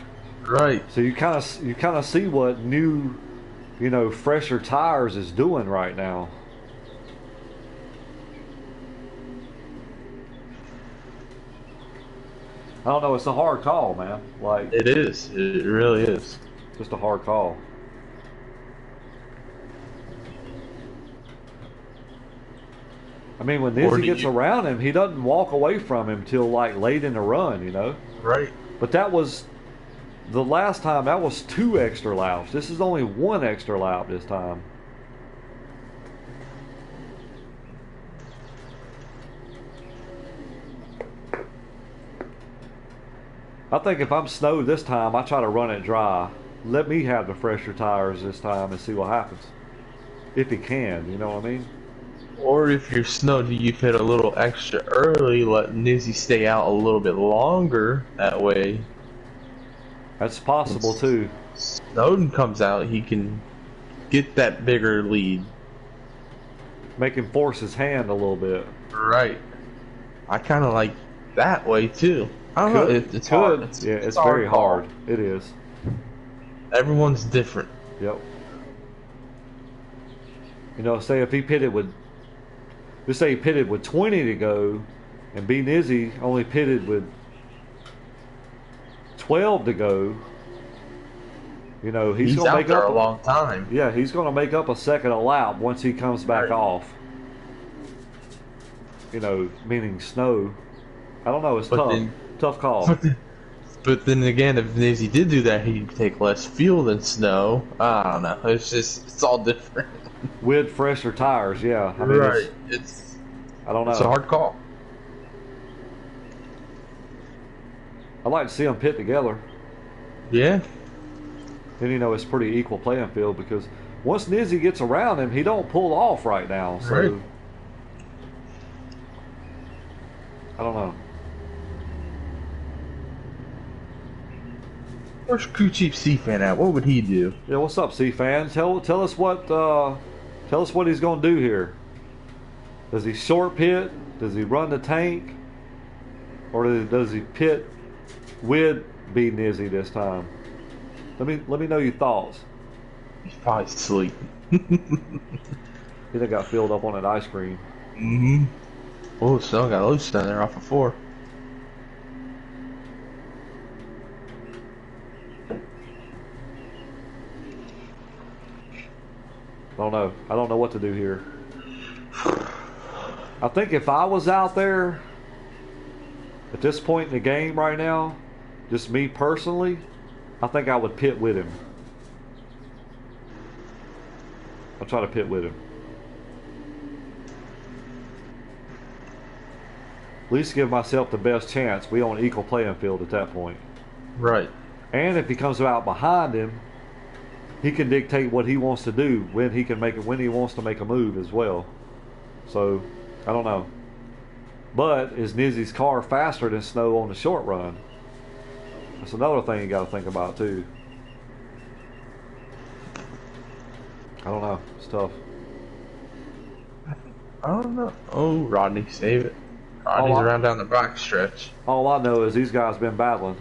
Right. So you kind of see what new, fresher tires is doing right now. I don't know. It's a hard call, man. Like, it is. It really is. Just a hard call. I mean, when Nizzy gets around him, he doesn't walk away from him till like late in the run, Right. But that was the last time. That was 2 extra laps. This is only 1 extra lap this time. I think if I'm Snow this time, I try to run it dry. Let me have the fresher tires this time and see what happens. If he can, you know what I mean? Or if you're Snow, you pit a little extra early, let Nizzy stay out a little bit longer. That way, that's possible too. Snowden comes out, he can get that bigger lead. make him force his hand a little bit. Right. I kind of like that way too. I don't know. It's hard. It's very hard. It is. Everyone's different. Yep. You know, say if he pitted with, just say he pitted with 20 to go, and B Nizzy only pitted with 12 to go. You know, he's going to make up a long time. Yeah, he's going to make up a second a lap once he comes back off. You know, meaning Snow. I don't know. It's tough call. But then again, if Nizzy did do that, he'd take less fuel than Snow. I don't know. It's all different. With fresher tires, yeah. I mean, right. I don't know. It's a hard call. I'd like to see them pit together. Yeah. Then, you know, it's pretty equal playing field because once Nizzy gets around him, he don't pull off right now. So, right. I don't know. Where's Crew Chief C-Fan at? What would he do? Yeah, what's up, C-Fan? Tell us what he's going to do here. Does he short pit? Does he run the tank? Or does he pit with B Nizzy this time? Let me know your thoughts. He's probably asleep. He done got filled up on that ice cream. Mm-hmm. Oh, still got loose down there off of 4. I don't know what to do here. I think if I was out there at this point in the game right now, just me personally, I think I would pit with him. I'll try to pit with him. At least give myself the best chance. We on an equal playing field at that point. Right. And if he comes out behind him, he can dictate what he wants to do when he wants to make a move as well. So, I don't know. But is Nizzy's car faster than Snow on the short run? That's another thing you got to think about too. I don't know. It's tough. I don't know. Oh, Rodney, save it. Rodney's around down the back stretch. All I know is these guys been battling.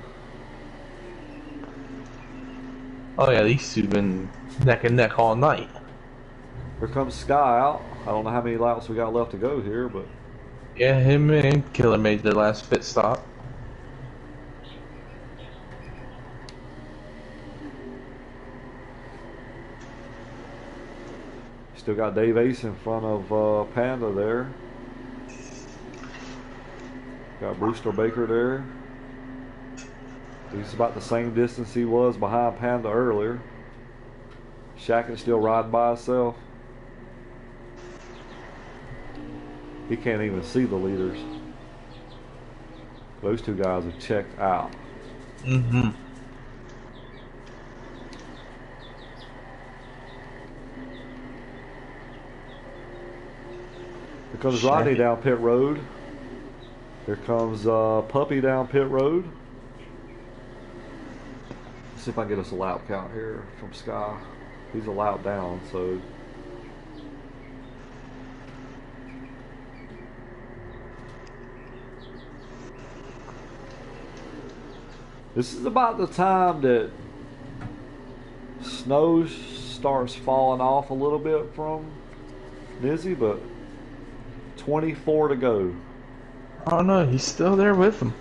Oh yeah, these two been neck and neck all night. Here comes Sky out. I don't know how many laps we got left to go here, but yeah, him and Killer made their last pit stop. Still got Dave Ace in front of Panda there. Got Brewster Baker there. He's about the same distance he was behind Panda earlier. Shackett's still riding by himself. He can't even see the leaders. Those two guys have checked out. Mm-hmm. Here comes Rodney down pit road. Here comes Puppy down pit road. Let's see if I can get us a lap count here from Sky. He's a lap down, so. This is about the time that Snow starts falling off a little bit from Nizzy, but 24 to go. Oh no, he's still there with him.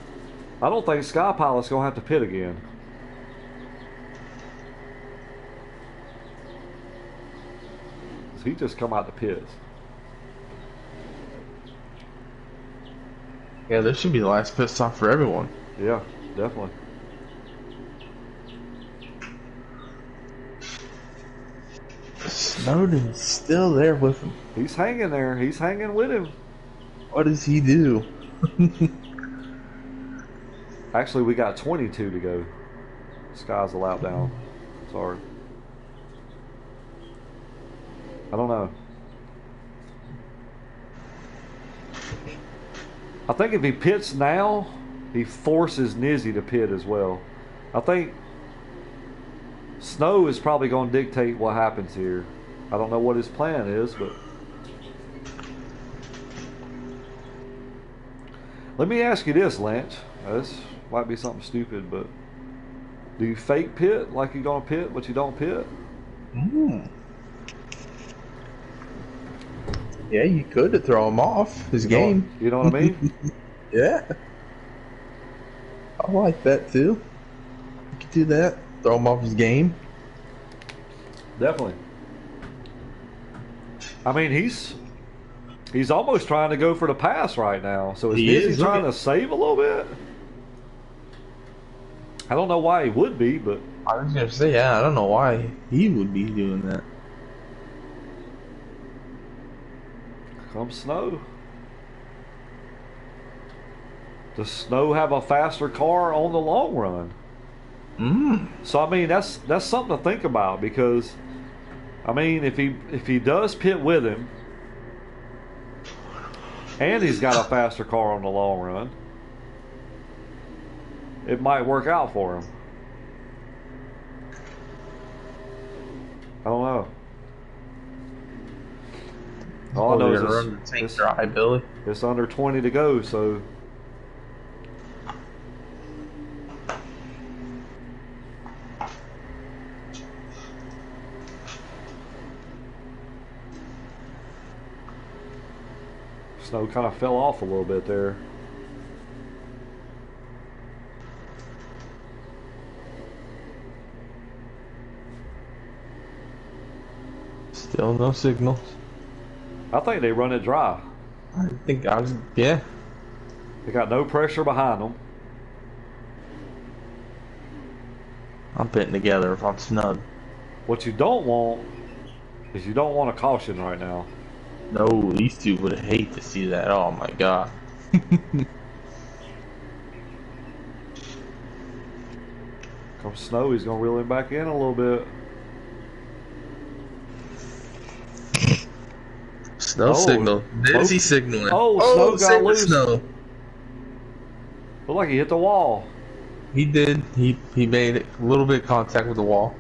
I don't think Sky Pilot's going to have to pit again. He just come out the pits. Yeah, this should be the last pit stop for everyone. Yeah, definitely. Snowden's still there with him. He's hanging there. He's hanging with him. What does he do? Actually, we got 22 to go. Sky's a lap down. Sorry. I don't know. I think if he pits now, he forces Nizzy to pit as well. I think Snow is probably going to dictate what happens here. I don't know what his plan is, but Let me ask you this, Lynch. This might be something stupid, but do you fake pit like you're gonna pit, but you don't pit? Yeah, you could to throw him off his game. You know what I mean? Yeah. I like that too. You could do that. Throw him off his game. Definitely. I mean, he's almost trying to go for the pass right now. So is he trying to save a little bit? I don't know why he would be, but I was gonna say, yeah, I don't know why he would be doing that. Come Snow. Does Snow have a faster car on the long run? So I mean, that's something to think about, because I mean, if he does pit with him, and he's got a faster car on the long run, it might work out for him. I don't know. All I know is run the tank dry, Billy. It's under 20 to go, so Snow kind of fell off a little bit there. Still no signals. I think they run it dry. Yeah. They got no pressure behind them. I'm pitting together if I'm snug. What you don't want is you don't want a caution right now. No, these two would hate to see that. Oh my god. Come Snow, he's going to reel him back in a little bit. Snow signal. Is he signaling? Snow got loose. Snow. Looked like he hit the wall. He did. He made a little bit of contact with the wall.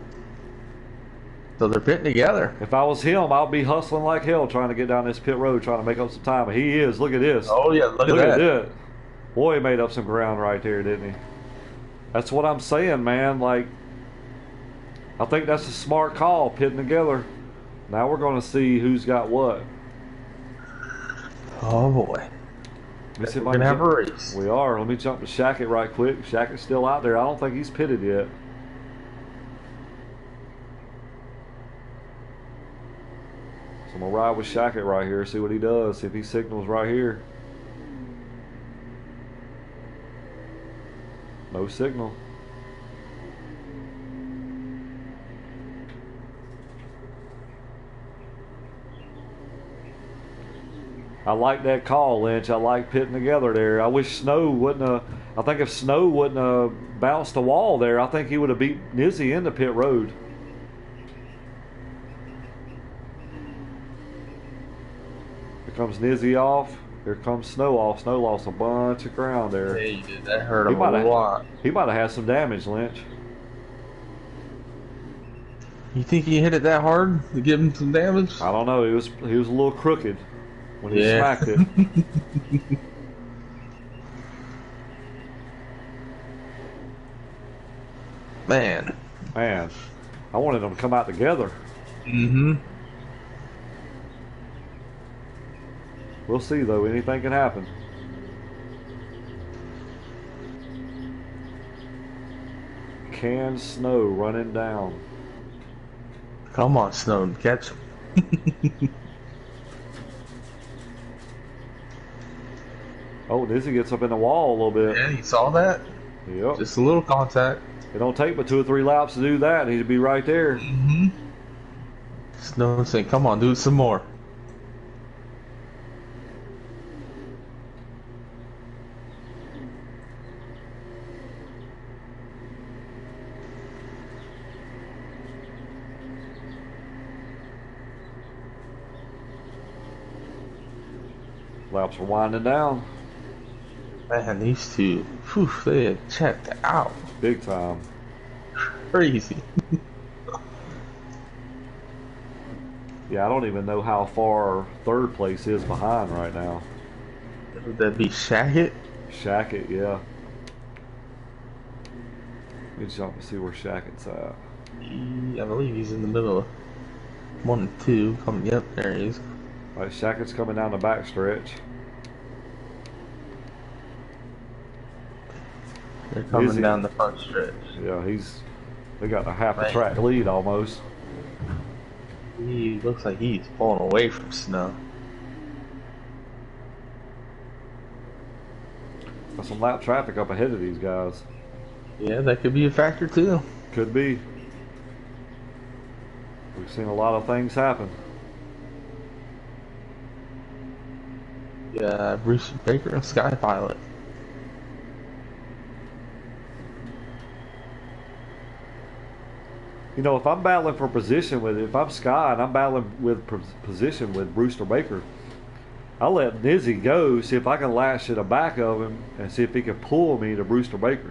So they're pitting together. If I was him, I'd be hustling like hell trying to get down this pit road, trying to make up some time. He is. Look at this. Oh yeah, look at that. Boy, he made up some ground right there, didn't he? That's what I'm saying, man. Like, I think that's a smart call, pitting together. Now we're going to see who's got what. Oh boy. We're going to have a race. We are. Let me jump to Shackett right quick. Shackett's still out there. I don't think he's pitted yet. So I'm going to ride with Shackett right here, see what he does, see if he signals right here. No signal. I like that call, Lynch. I like pitting together there. I wish Snow wouldn't have. I think if Snow wouldn't have bounced the wall there, I think he would have beat Nizzy into pit road. Here comes Nizzy off. Here comes Snow off. Snow lost a bunch of ground there. Yeah, he did. That hurt him a lot. He might have had some damage, Lynch. You think he hit it that hard to give him some damage? I don't know. He was a little crooked when he smacked it. Man, I wanted them to come out together. We'll see, though. Anything can happen. Can Snow running down? Come on, Snow, catch him. Oh, Nizzy gets up in the wall a little bit. Yeah, you saw that? Yep. Just a little contact. It don't take but 2 or 3 laps to do that, and he'd be right there. Snow saying, come on, do it some more. Laps are winding down. Man, these two, whew, they had checked out. Big time. Crazy. Yeah, I don't even know how far third place is behind right now. Would that be Shackett? Shackett, yeah. Let me jump and see where Shackett's at. I believe he's in the middle of 1 and 2. Yep, there he is. All right, Shackett's coming down the back stretch. They're coming down the front stretch. Yeah, they got a half a track lead almost. He looks like he's pulling away from Snow. Got some lap traffic up ahead of these guys. Yeah, that could be a factor too. Could be. We've seen a lot of things happen. Yeah, Bruce Baker and Sky Pilot. You know, if I'm battling for position if I'm Sky and I'm battling with position with Brewster Baker, I'll let Nizzy go, see if I can latch to the back of him and see if he can pull me to Brewster Baker.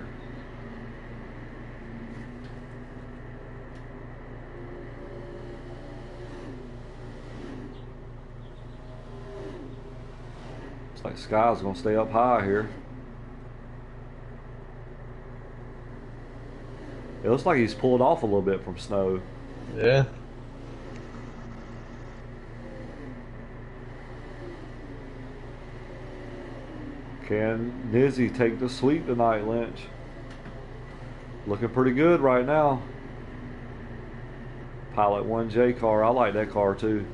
Looks like Sky's going to stay up high here. It looks like he's pulled off a little bit from Snow. Yeah. Can Nizzy take the sweep tonight, Lynch? Looking pretty good right now. Pilot 1J car. I like that car too.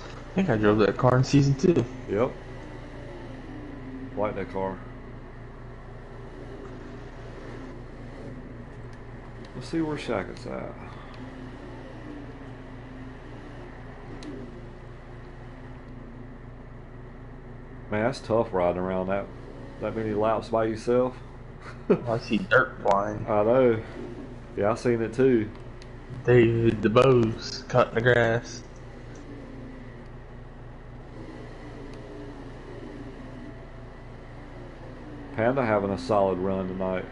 I think I drove that car in season 2. Yep. Like that car. Let's see where Shackett's at. Man, that's tough riding around that many laps by yourself. I see dirt flying. I know. Yeah, I seen it too. David DeBose cutting the grass. Panda having a solid run tonight.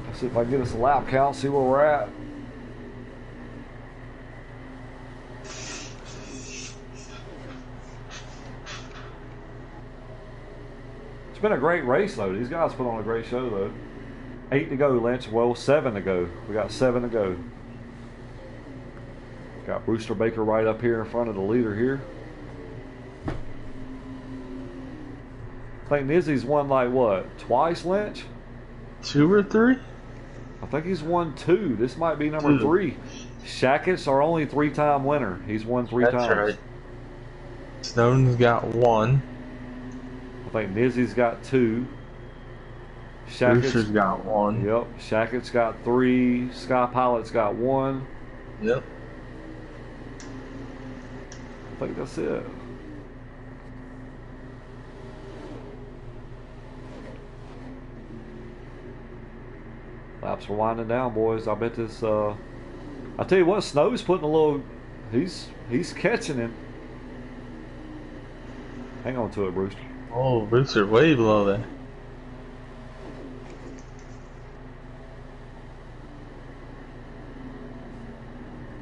Let's see if I can get us a lap count, see where we're at. It's been a great race though. These guys put on a great show though. 8 to go, Lynch. Well, 7 to go. We got 7 to go. Got Brewster Baker right up here in front of the leader here. I think Nizzy's won like what? Twice, Lynch? 2 or 3? I think he's won 2. This might be number 3. Shackett's our only 3-time winner. He's won 3 times. That's right. Snowden's got 1. I think Nizzy's got 2. Brewster's got 1. Yep. Shackett's got 3. Sky Pilot's got 1. Yep. I think that's it. Laps are winding down, boys. I bet this. I tell you what, Snow's putting a little. He's catching him. Hang on to it, Brewster. Oh, Brewster way below that.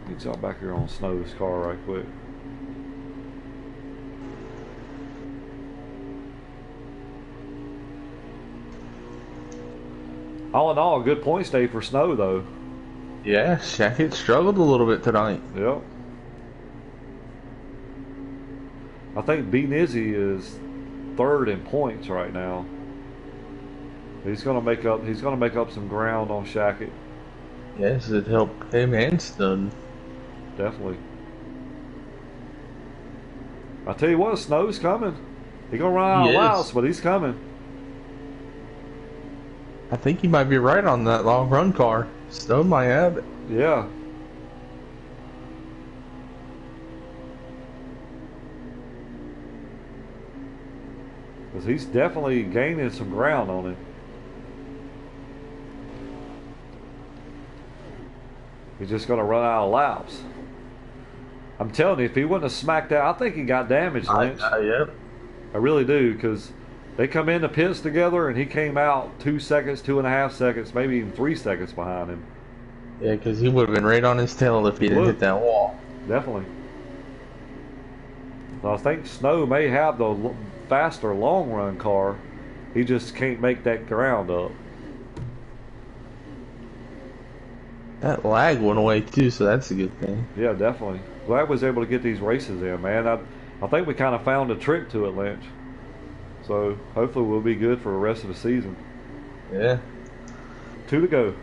Let me jump back here on Snow's car right quick. All in all, a good points day for Snow, though. Yeah, Shackett struggled a little bit tonight. Yep. I think B Nizzy is 3rd in points right now. He's gonna make up some ground on Shackett. Yes, it helped him and Snowden. Definitely. I tell you what, Snow's coming. He's gonna run out of laps, but he's coming. I think he might be right on that long run car. Snow might have it. Yeah. Because he's definitely gaining some ground on him. He's just going to run out of laps. I'm telling you, if he wouldn't have smacked out, I think he got damaged, Lynch. Yep. I really do, because they come in the pits together, and he came out 2 seconds, 2.5 seconds, maybe even 3 seconds behind him. Yeah, because he would have been right on his tail if he didn't hit that wall. Definitely. So I think Snow may have the faster long run car. He just can't make that ground up. That lag went away too, so that's a good thing. Yeah, definitely. Glad we was able to get these races in, man. I think we kind of found a trick to it, Lynch. So hopefully we'll be good for the rest of the season. Yeah. 2 to go.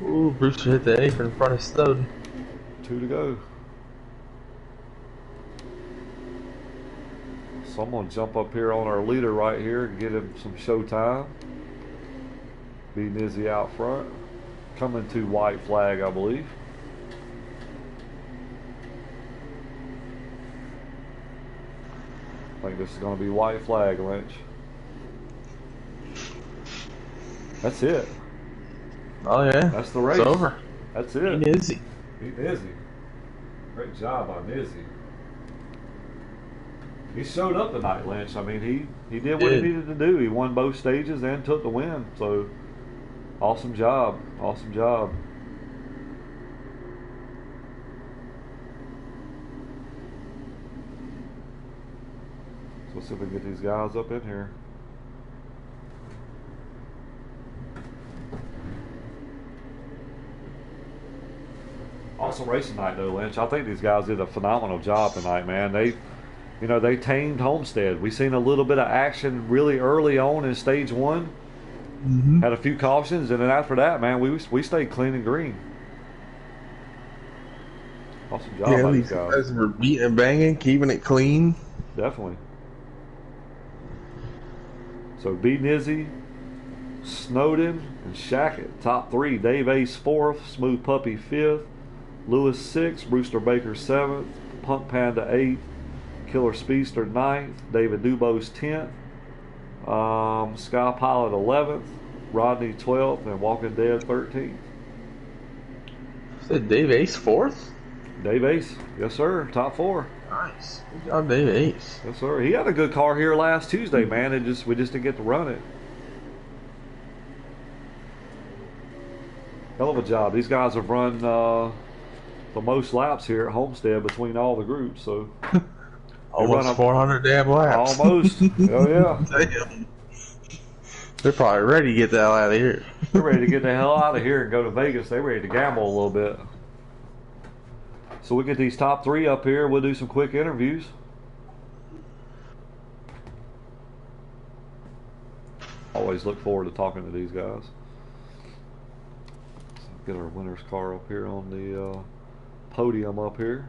Ooh, Brewster hit the apron in front of Snowden. 2 to go. Someone jump up here on our leader right here and get him some show time. Be Nizzy out front. Coming to white flag, I believe. I think this is going to be white flag, Lynch. That's it. Oh yeah. That's the race. It's over. That's it. Be Nizzy. Be Nizzy. Great job by Nizzy. He showed up tonight, Lynch. I mean, he did what he needed to do. He won both stages and took the win. So, awesome job. Awesome job. So let's see if we can get these guys up in here. Awesome race tonight, though, Lynch. I think these guys did a phenomenal job tonight, man. They tamed Homestead. We seen a little bit of action really early on in stage 1. Mm-hmm. Had a few cautions, and then after that, man, we stayed clean and green. Awesome job by these guys. Guys were beating and banging, keeping it clean. Definitely. So B Nizzy, Snowden, and Shackett top 3. Dave Ace 4th, Smooth Puppy 5th, Lewis 6th, Brewster Baker 7th, Punk Panda 8th, Killer Speedster 9th, David Dubose 10th, Sky Pilot 11th, Rodney 12th, and Walking Dead 13th. Said Dave Ace 4th? Dave Ace, yes sir, top 4. Nice. Good job, Dave Ace. Yes sir. He had a good car here last Tuesday, man. We just didn't get to run it. Hell of a job. These guys have run the most laps here at Homestead between all the groups, so almost 400 damn laps. Almost. Oh yeah. Damn. They're probably ready to get the hell out of here. They're ready to get the hell out of here and go to Vegas. They're ready to gamble a little bit. So we get these top 3 up here. We'll do some quick interviews. Always look forward to talking to these guys. So get our winner's car up here on the podium up here.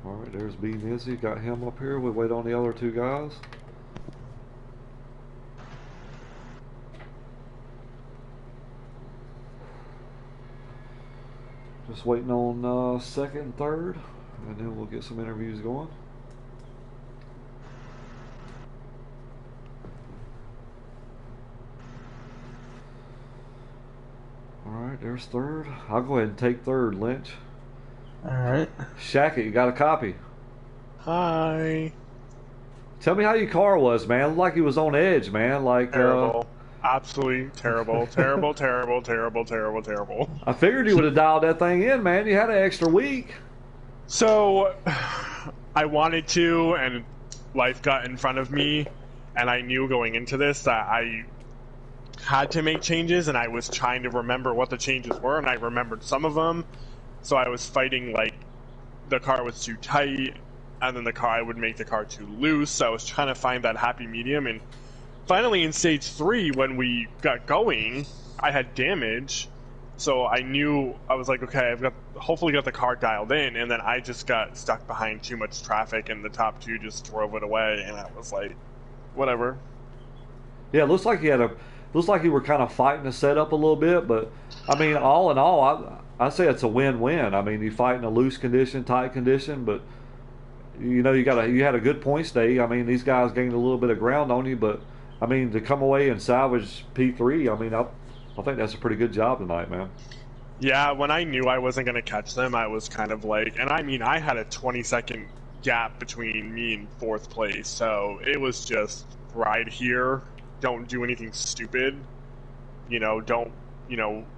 Alright, there's B Nizzy. Got him up here. We wait on the other 2 guys. Just waiting on second and third, and then we'll get some interviews going. Alright, there's third. I'll go ahead and take third, Lynch. Alright. Shackett, you got a copy? Hi. Tell me how your car was, man. It looked like he was on edge, man. Like terrible. Absolutely terrible. Terrible, terrible, terrible, terrible, terrible. I figured you would have dialed that thing in, man. You had an extra week. So, I wanted to, and life got in front of me, and I knew going into this that I had to make changes, and I was trying to remember what the changes were, and I remembered some of them. So I was fighting, like, the car was too tight, and then I would make the car too loose. So I was trying to find that happy medium, and finally in stage 3, when we got going, I had damage. So I knew, I was like, okay, hopefully got the car dialed in, and then I just got stuck behind too much traffic, and the top 2 just drove it away, and I was like, whatever. Yeah, it looks like you were kind of fighting the setup a little bit, but I mean, all in all, I say it's a win-win. I mean, you fight in a loose condition, tight condition, but you know you had a good points day. I mean, these guys gained a little bit of ground on you, but I mean, to come away and salvage P3, I mean, I think that's a pretty good job tonight, man. Yeah, when I knew I wasn't going to catch them, I was kind of like, and I mean, I had a 20-second gap between me and fourth place, so it was just ride here, don't do anything stupid, don't,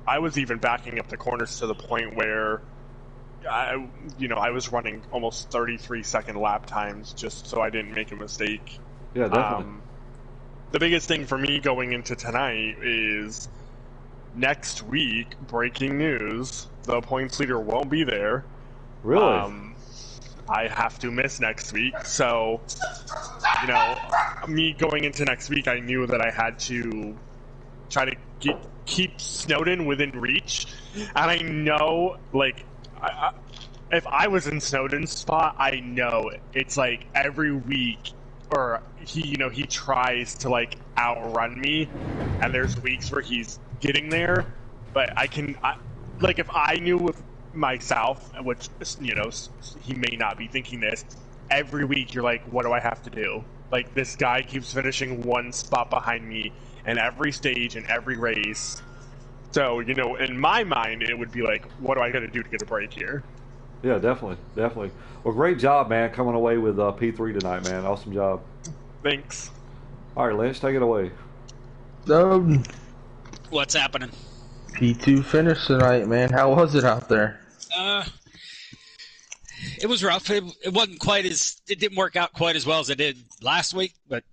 I was even backing up the corners to the point where I was running almost 33-second lap times just so I didn't make a mistake. Yeah, definitely. The biggest thing for me going into tonight is next week, breaking news, the points leader won't be there. Really? I have to miss next week. So, me going into next week, I knew that I had to try to keep Snowden within reach. And I know, like, if I was in Snowden's spot, I know it's like every week, or he tries to like outrun me, and there's weeks where he's getting there, but like if I knew with myself, which he may not be thinking this, every week you're like, what do I have to do? Like, this guy keeps finishing one spot behind me in every stage in every race. So in my mind it would be like, what do I got to do to get a break here? Yeah, definitely. Well, great job, man, coming away with P3 tonight, man. Awesome job. Thanks. All right, Lynch, take it away. What's happening? P2 finish tonight, man. How was it out there? It was rough. It didn't work out quite as well as it did last week, but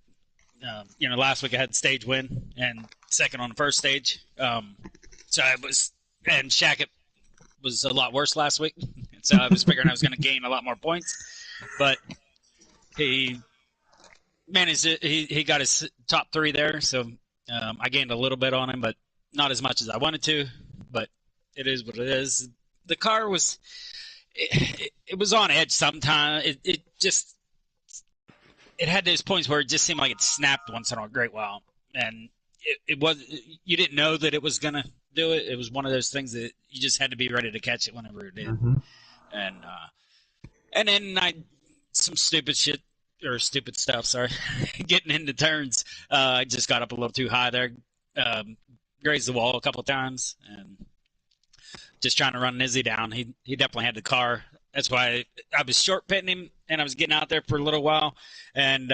last week I had stage win and second on the first stage. And Shackett was a lot worse last week, so I was figuring I was going to gain a lot more points, but he managed it. He got his top 3 there, so I gained a little bit on him, but not as much as I wanted to. But it is what it is. The car was it was on edge sometimes. It had those points where it just seemed like it snapped once in a great while, and it was, you didn't know that it was going to do it. It was one of those things that you just had to be ready to catch it whenever it did. Mm-hmm. And then some stupid stuff, sorry, getting into turns. I just got up a little too high there, grazed the wall a couple of times, and just trying to run Nizzy down. He definitely had the car. That's why I was short pitting him, and I was getting out there for a little while, and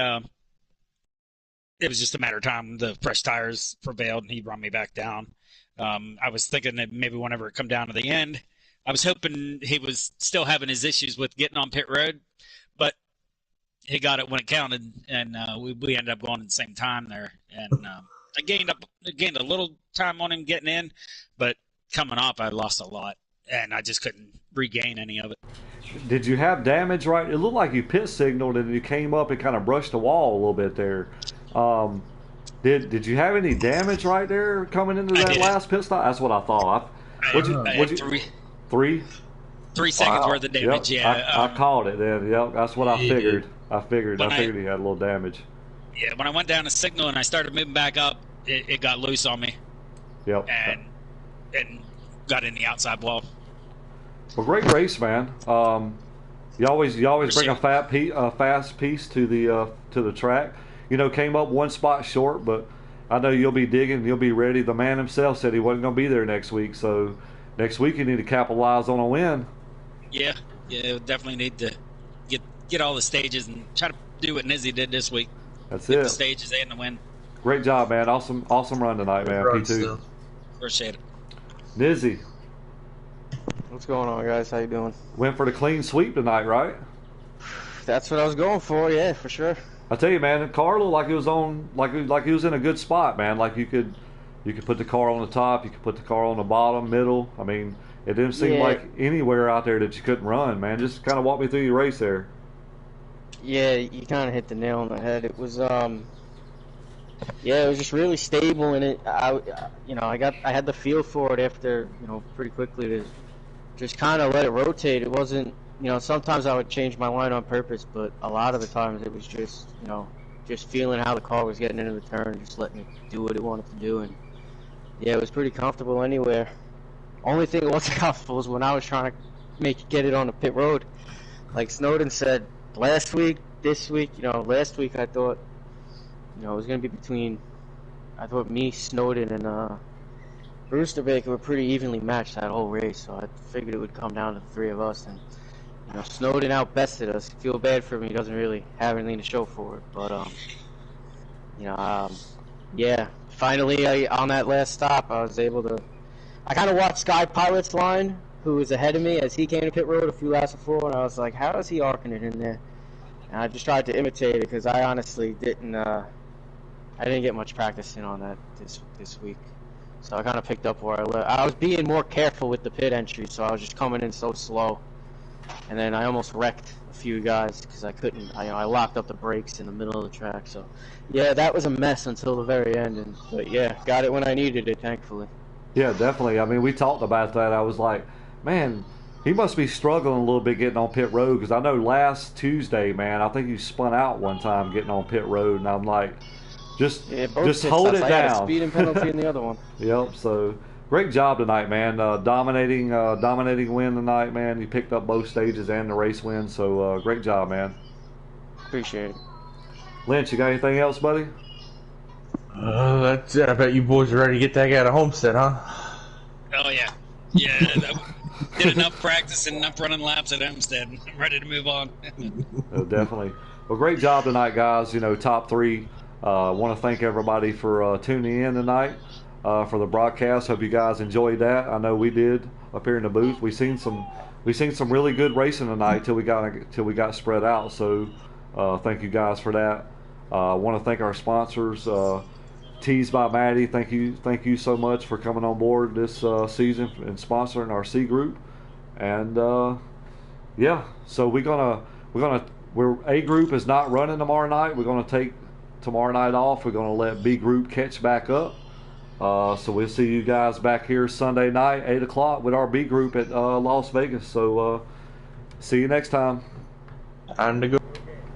it was just a matter of time. The fresh tires prevailed, and he run me back down. I was thinking that maybe whenever it come down to the end, I was hoping he was still having his issues with getting on pit road, but he got it when it counted, and we ended up going at the same time there. And I gained a little time on him getting in, but coming off, I lost a lot, and I just couldn't regain any of it. Did you have damage right? It looked like you pit signaled and you came up and kind of brushed the wall a little bit there. Did you have any damage right there coming into that last pit stop? That's what I thought. I had three seconds worth of damage. Yep. Yeah, I called it then. Yep, that's what I figured. I figured he had a little damage. Yeah, when I went down to signal and I started moving back up, it got loose on me. Yep. And got in the outside wall. Well, great race, man. You always bring a fast piece to the track. Came up one spot short, but I know you'll be digging. You'll be ready. The man himself said he wasn't going to be there next week, so next week you need to capitalize on a win. Yeah, definitely need to get all the stages and try to do what Nizzy did this week. That's get it. The stages and the win. Great job, man. Awesome run tonight, man. P2. Still. Appreciate it. Nizzy. What's going on, guys? How you doing? Went for the clean sweep tonight, right? That's what I was going for, yeah, for sure. I tell you, man, the car looked like it was on, like he was in a good spot, man. Like you could put the car on the top, you could put the car on the bottom, middle. I mean, it didn't seem like anywhere out there that you couldn't run, man. Just kind of walk me through your race there. Yeah, you kind of hit the nail on the head. It was, it was just really stable, and I had the feel for it after, pretty quickly to just kind of let it rotate. It wasn't, sometimes I would change my line on purpose, but a lot of the times it was just, just feeling how the car was getting into the turn, just letting it do what it wanted to do, and yeah, it was pretty comfortable anywhere. Only thing it wasn't comfortable was when I was trying to get it on the pit road. Like Snowden said last week, this week, last week I thought, it was going to be between, me, Snowden, and Brewster Baker were pretty evenly matched that whole race, so I figured it would come down to the three of us. And Snowden outbested us. Feel bad for him. He doesn't really have anything to show for it, but yeah. Finally, on that last stop, I was able to. I kind of watched Sky Pilot's line, who was ahead of me as he came to pit road a few laps before, and I was like, how is he arcing it in there? And I just tried to imitate it because I honestly didn't. I didn't get much practice in on that this week, so I kind of picked up where I left. I was being more careful with the pit entry, so I was just coming in so slow, and then I almost wrecked a few guys because I couldn't. I locked up the brakes in the middle of the track, so yeah, that was a mess until the very end. But yeah, got it when I needed it, thankfully. Yeah, definitely. I mean, we talked about that. I was like, man, he must be struggling a little bit getting on pit road because I know last Tuesday, man, I think you spun out one time getting on pit road, and I'm like, just hold it down. I had a speeding penalty in the other one. Yep. So great job tonight, man. Dominating win tonight, man. You picked up both stages and the race win. So great job, man. Appreciate it. Lynch, you got anything else, buddy? That's it. I bet you boys are ready to get that guy to Homestead, huh? Oh yeah, did enough practice and enough running laps at Homestead. I'm ready to move on. Oh, definitely. Well, great job tonight, guys. Top three. I want to thank everybody for tuning in tonight for the broadcast. Hope you guys enjoyed that. I know we did up here in the booth. We seen some really good racing tonight till we got spread out. So thank you guys for that. I want to thank our sponsors. Teased by Maddie, thank you so much for coming on board this season and sponsoring our C group. And yeah, so A group is not running tomorrow night. We're gonna take tomorrow night off. We're gonna let B group catch back up. So we'll see you guys back here Sunday night, 8 o'clock, with our B group at Las Vegas. So see you next time. Time to go.